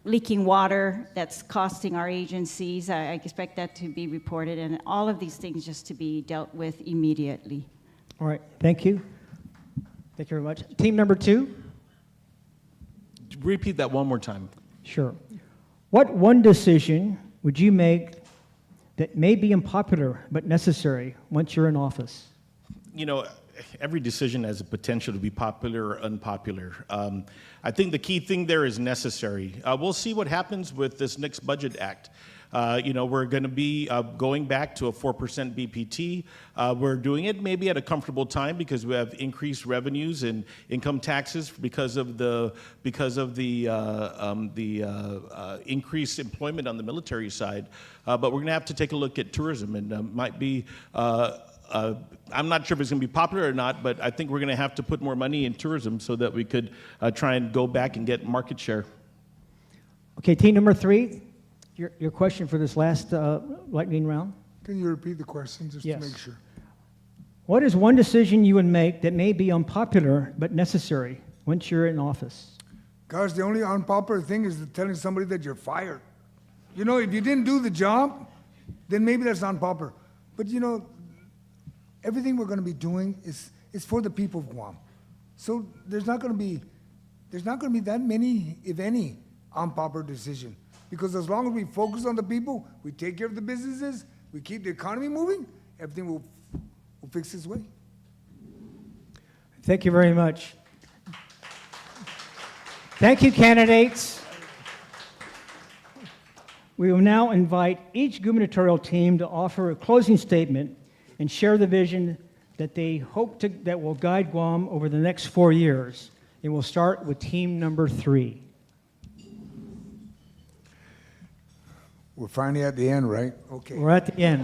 leaking water that's costing our agencies. I expect that to be reported, and all of these things just to be dealt with immediately. All right, thank you. Thank you very much. Team number 2? Repeat that one more time. Sure. What one decision would you make that may be unpopular but necessary once you're in office? You know, every decision has a potential to be popular or unpopular. I think the key thing there is necessary. We'll see what happens with this next budget act. You know, we're going to be going back to a 4% BPT. We're doing it maybe at a comfortable time because we have increased revenues and income taxes because of the increased employment on the military side. But we're going to have to take a look at tourism, and might be. I'm not sure if it's going to be popular or not, but I think we're going to have to put more money in tourism so that we could try and go back and get market share. Okay, team number 3, your question for this last lightning round. Can you repeat the question just Yes. to make sure? What is one decision you would make that may be unpopular but necessary once you're in office? Gosh, the only unpopular thing is telling somebody that you're fired. You know, if you didn't do the job, then maybe that's unpopular. But you know, everything we're going to be doing is for the people of Guam. So there's not going to be that many, if any, unpopular decisions. Because as long as we focus on the people, we take care of the businesses, we keep the economy moving, everything will fix its way. Thank you very much. Thank you, candidates. We will now invite each gubernatorial team to offer a closing statement and share the vision that they hope that will guide Guam over the next 4 years. And we'll start with team number 3. We're finally at the end, right? Okay. We're at the end.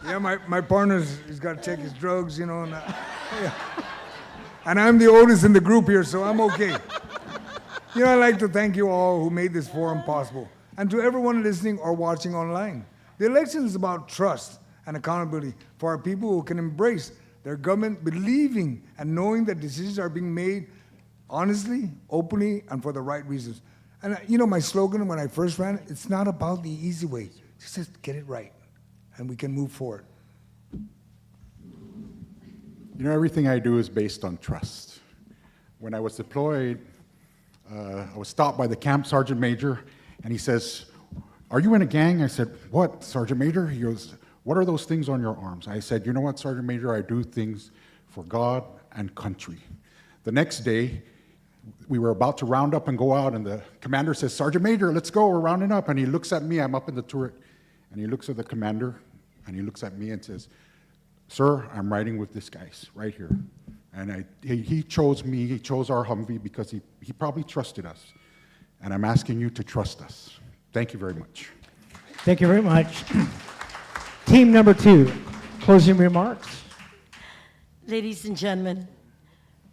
Yeah, my he's got to check his drugs, you know. And, yeah. And I'm the oldest in the group here, so I'm okay. You know, I'd like to thank you all who made this forum possible. And to everyone listening or watching online. The election is about trust and accountability for our people who can embrace their government, believing and knowing that decisions are being made honestly, openly, and for the right reasons. And you know, my slogan when I first ran, it's not about the easy way. Just get it right, and we can move forward. You know, everything I do is based on trust. When I was deployed, I was stopped by the camp sergeant major, and he says, "Are you in a gang?" I said, "What, Sergeant Major?" He goes, "What are those things on your arms?" I said, "You know what, Sergeant Major, I do things for God and country." The next day, we were about to round up and go out, and the commander says, "Sergeant Major, let's go, we're rounding up." And he looks at me, I'm up in the turret, and he looks at the commander, and he looks at me and says, "Sir, I'm riding with this guys right here." And he chose me, he chose our Humvee because he probably trusted us. And I'm asking you to trust us. Thank you very much. Thank you very much. Team number 2, closing remarks. Ladies and gentlemen,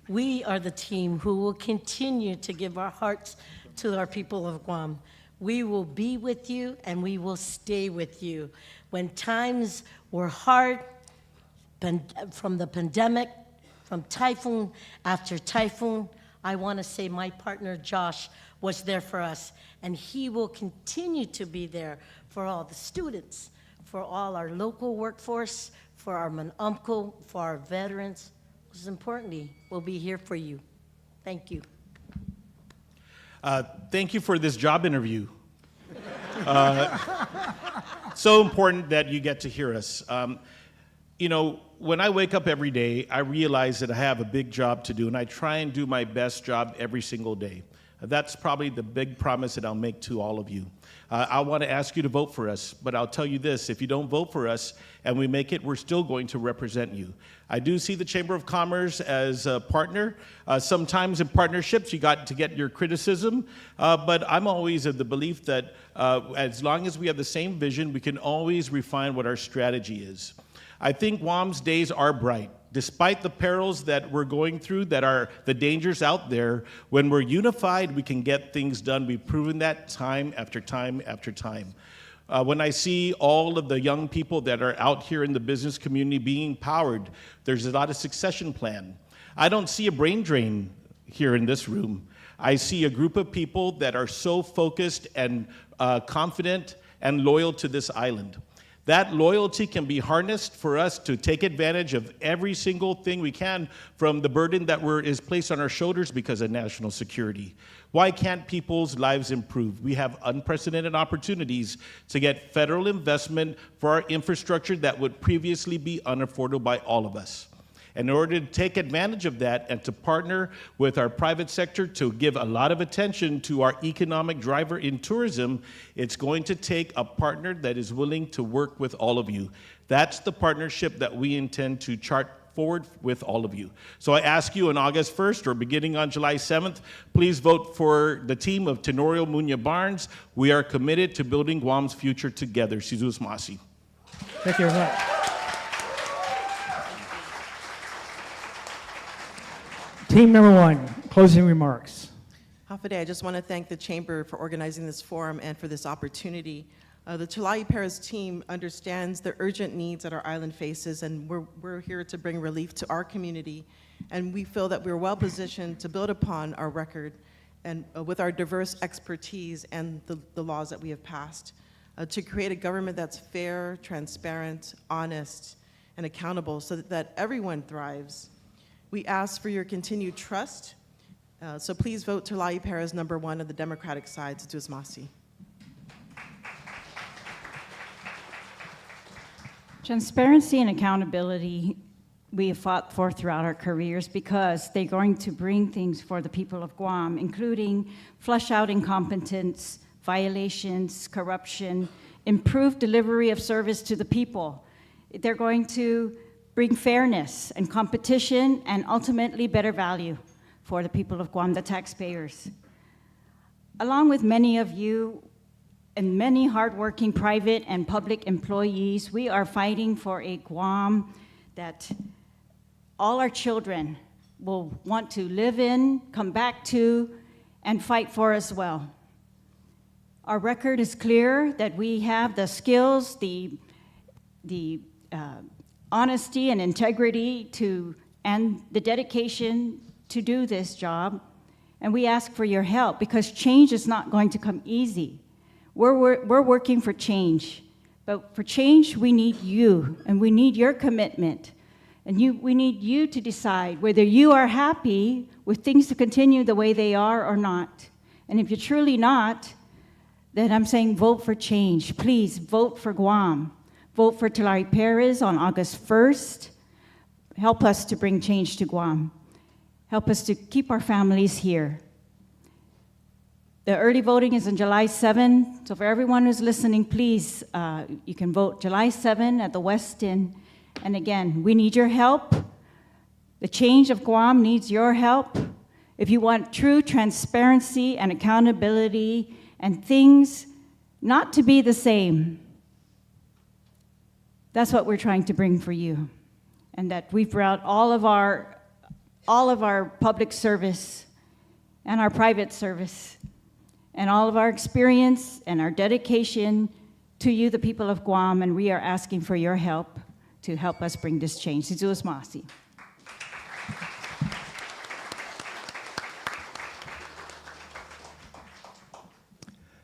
we are the team who will continue to give our hearts to our people of Guam. We will be with you and we will stay with you. When times were hard, from the pandemic, from typhoon after typhoon, I want to say my partner Josh was there for us, and he will continue to be there for all the students, for all our local workforce, for our Manumco, for our veterans. Most importantly, we'll be here for you. Thank you. Thank you for this job interview. So important that you get to hear us. You know, when I wake up every day, I realize that I have a big job to do, and I try and do my best job every single day. That's probably the big promise that I'll make to all of you. I want to ask you to vote for us, but I'll tell you this, if you don't vote for us and we make it, we're still going to represent you. I do see the Chamber of Commerce as a partner. Sometimes in partnerships, you got to get your criticism, but I'm always of the belief that as long as we have the same vision, we can always refine what our strategy is. I think Guam's days are bright. Despite the perils that we're going through, that are the dangers out there, when we're unified, we can get things done. We've proven that time after time after time. When I see all of the young people that are out here in the business community being empowered, there's a lot of succession plan. I don't see a brain drain here in this room. I see a group of people that are so focused and confident and loyal to this island. That loyalty can be harnessed for us to take advantage of every single thing we can from the burden that is placed on our shoulders because of national security. Why can't people's lives improve? We have unprecedented opportunities to get federal investment for our infrastructure that would previously be unaffordable by all of us. And in order to take advantage of that and to partner with our private sector to give a lot of attention to our economic driver in tourism, it's going to take a partner that is willing to work with all of you. That's the partnership that we intend to chart forward with all of you. So I ask you on August 1st or beginning on July 7th, please vote for the team of Tenorio Muñoz Barnes. We are committed to building Guam's future together. Sizus Masi. Thank you very much. Team number one, closing remarks. Hafide, I just want to thank the Chamber for organizing this forum and for this opportunity. The Tulai Paris team understands the urgent needs that our island faces, and we're here to bring relief to our community. And we feel that we're well positioned to build upon our record and with our diverse expertise and the laws that we have passed to create a government that's fair, transparent, honest, and accountable so that everyone thrives. We ask for your continued trust, so please vote Tulai Paris number 1 on the Democratic side, Sizus Masi. Transparency and accountability we have fought for throughout our careers because they're going to bring things for the people of Guam, including flush out incompetence, violations, corruption, improved delivery of service to the people. They're going to bring fairness and competition and ultimately better value for the people of Guam, the taxpayers. Along with many of you and many hardworking private and public employees, we are fighting for a Guam that all our children will want to live in, come back to, and fight for as well. Our record is clear that we have the skills, the honesty and integrity and the dedication to do this job. And we ask for your help because change is not going to come easy. We're working for change, but for change we need you and we need your commitment. And we need you to decide whether you are happy with things to continue the way they are or not. And if you're truly not, then I'm saying vote for change. Please vote for Guam. Vote for Tulai Paris on August 1st. Help us to bring change to Guam. Help us to keep our families here. The early voting is on July 7. So for everyone who's listening, please, you can vote July 7 at the West Inn. And again, we need your help. The change of Guam needs your help. If you want true transparency and accountability and things not to be the same, that's what we're trying to bring for you. And that we've brought all of our public service and our private service and all of our experience and our dedication to you, the people of Guam, and we are asking for your help to help us bring this change. Sizus Masi.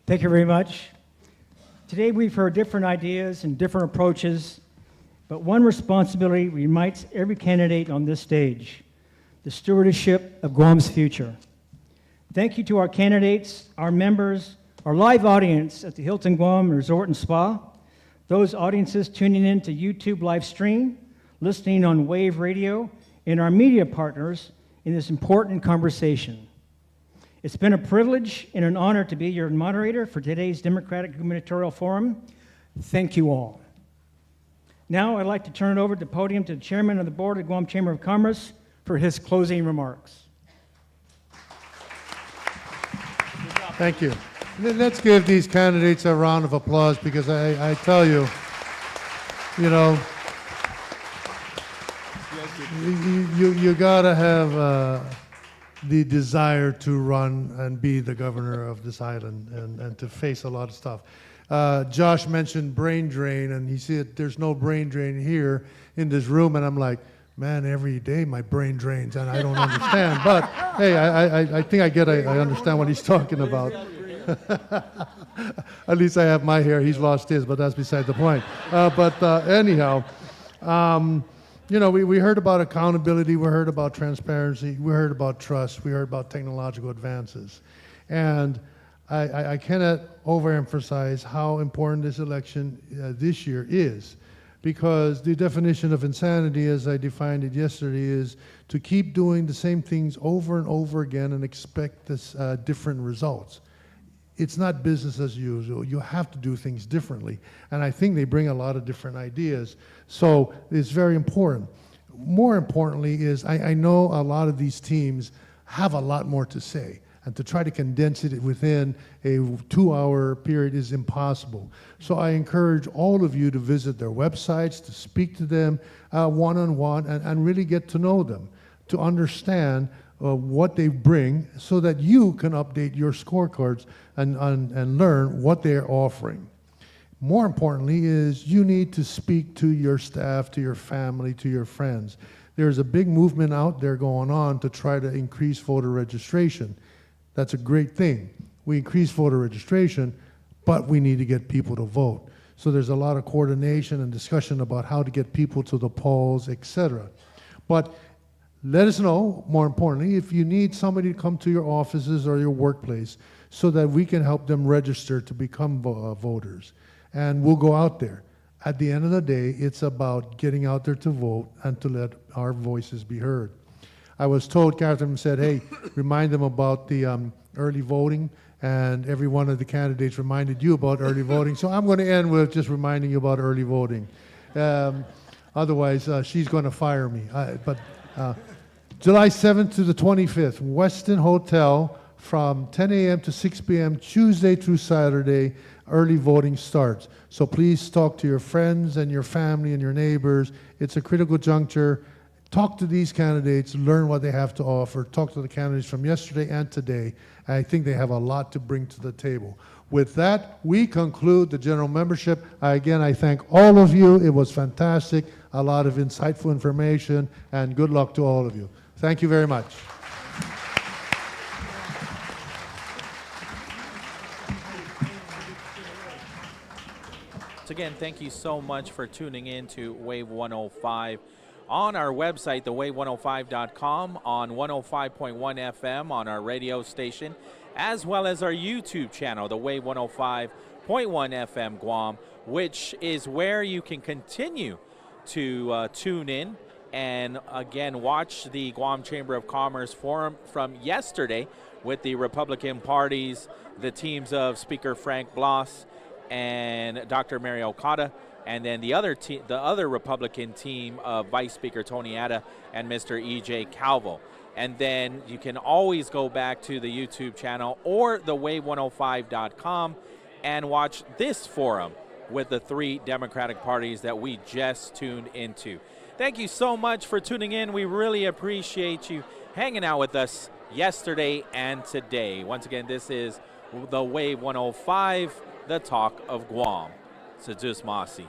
Thank you very much. Today we've heard different ideas and different approaches, but one responsibility unites every candidate on this stage: the stewardship of Guam's future. Thank you to our candidates, our members, our live audience at the Hilton Guam Resort and Spa, those audiences tuning in to YouTube live stream, listening on Wave Radio, and our media partners in this important conversation. It's been a privilege and an honor to be your moderator for today's Democratic Gubernatorial Forum. Thank you all. Now I'd like to turn it over to the podium to the Chairman of the Board of the Guam Chamber of Commerce for his closing remarks. Thank you. Let's give these candidates a round of applause because I tell you, you know, you gotta have the desire to run and be the governor of this island and to face a lot of stuff. Josh mentioned brain drain, and he said there's no brain drain here in this room, and I'm like, man, every day my brain drains, and I don't understand. But hey, I think I understand what he's talking about. At least I have my hair. He's lost his, but that's beside the point. Anyhow, you know, we heard about accountability, we heard about transparency, we heard about trust, we heard about technological advances. And I cannot overemphasize how important this election this year is, because the definition of insanity, as I defined it yesterday, is to keep doing the same things over and over again and expect this, different results. It's not business as usual. You have to do things differently. And I think they bring a lot of different ideas. So it's very important. More importantly is I know a lot of these teams have a lot more to say. And to try to condense it within a 2-hour period is impossible. So I encourage all of you to visit their websites, to speak to them one-on-one, and really get to know them, to understand what they bring so that you can update your scorecards and learn what they're offering. More importantly is you need to speak to your staff, to your family, to your friends. There's a big movement out there going on to try to increase voter registration. That's a great thing. We increase voter registration, but we need to get people to vote. So there's a lot of coordination and discussion about how to get people to the polls, etc. But let us know, more importantly, if you need somebody to come to your offices or your workplace so that we can help them register to become voters. And we'll go out there. At the end of the day, it's about getting out there to vote and to let our voices be heard. I was told, Catherine said, hey, remind them about the early voting, and every one of the candidates reminded you about early voting. So I'm going to end with just reminding you about early voting. Otherwise, she's going to fire me. July 7th to the 25th, Westin Hotel from 10 a.m. to 6 p.m., Tuesday through Saturday, early voting starts. So please talk to your friends and your family and your neighbors. It's a critical juncture. Talk to these candidates, learn what they have to offer. Talk to the candidates from yesterday and today. I think they have a lot to bring to the table. With that, we conclude the general membership. Again, I thank all of you. It was fantastic, a lot of insightful information, and good luck to all of you. Thank you very much. So again, thank you so much for tuning in to Wave 105 on our website, thewave105.com, on 105.1 FM on our radio station, as well as our YouTube channel, the Wave 105.1 FM Guam, which is where you can continue to tune in and again watch the Guam Chamber of Commerce Forum from yesterday with the Republican parties, the teams of Speaker Frank Blas and Dr. Mary Okada, and then the other Republican team of Vice Speaker Tony Atta and Mr. E.J. Calvo. And then you can always go back to the YouTube channel or the wave105.com and watch this forum with the 3 Democratic parties that we just tuned into. Thank you so much for tuning in. We really appreciate you hanging out with us yesterday and today. Once again, this is the Wave 105, the talk of Guam. Sajus Masi.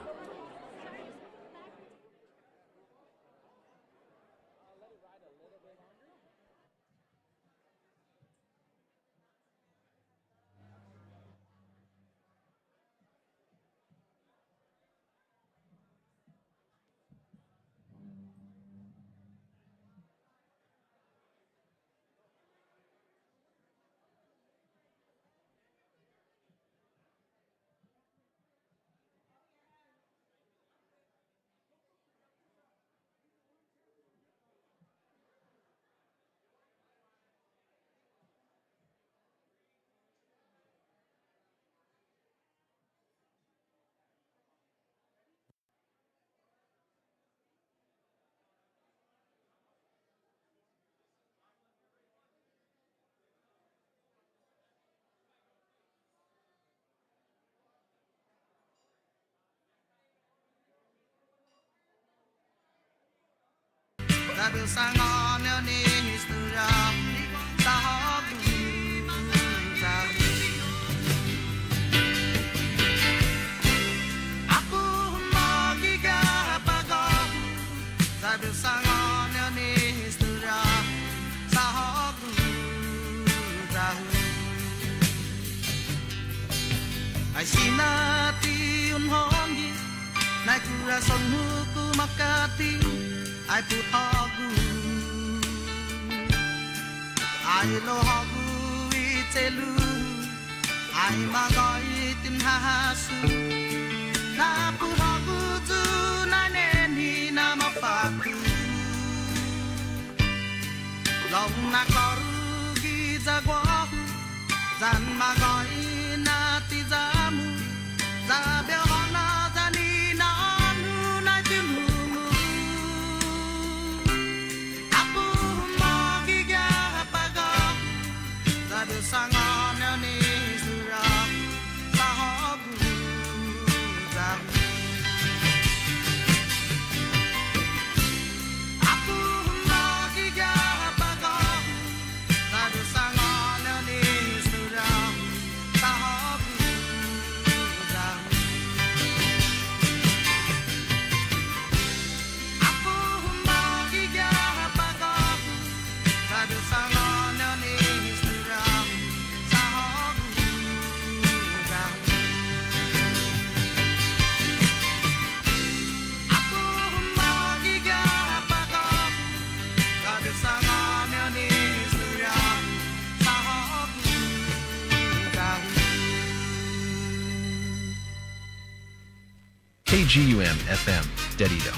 ai sinati unhongi nai kura sonhuku makati ai pu hagu ai lo hagu itelu ai magoi tin hasu na pu hagu tu na neni na mapaku lòng na koru gi jagwa zan magoi na ti jamu za be hona zani na nu na timu apu ma gi ga paga za be sangon ni sura sa ho gu za apu ma gi ga paga za be sangon ni sura sa ho gu za apu ma gi ga paga za be sangon ni sura sa ho gu za apu ma gi ga paga za be sangon ni sura sa ho gu za KGUM FM, Dedido.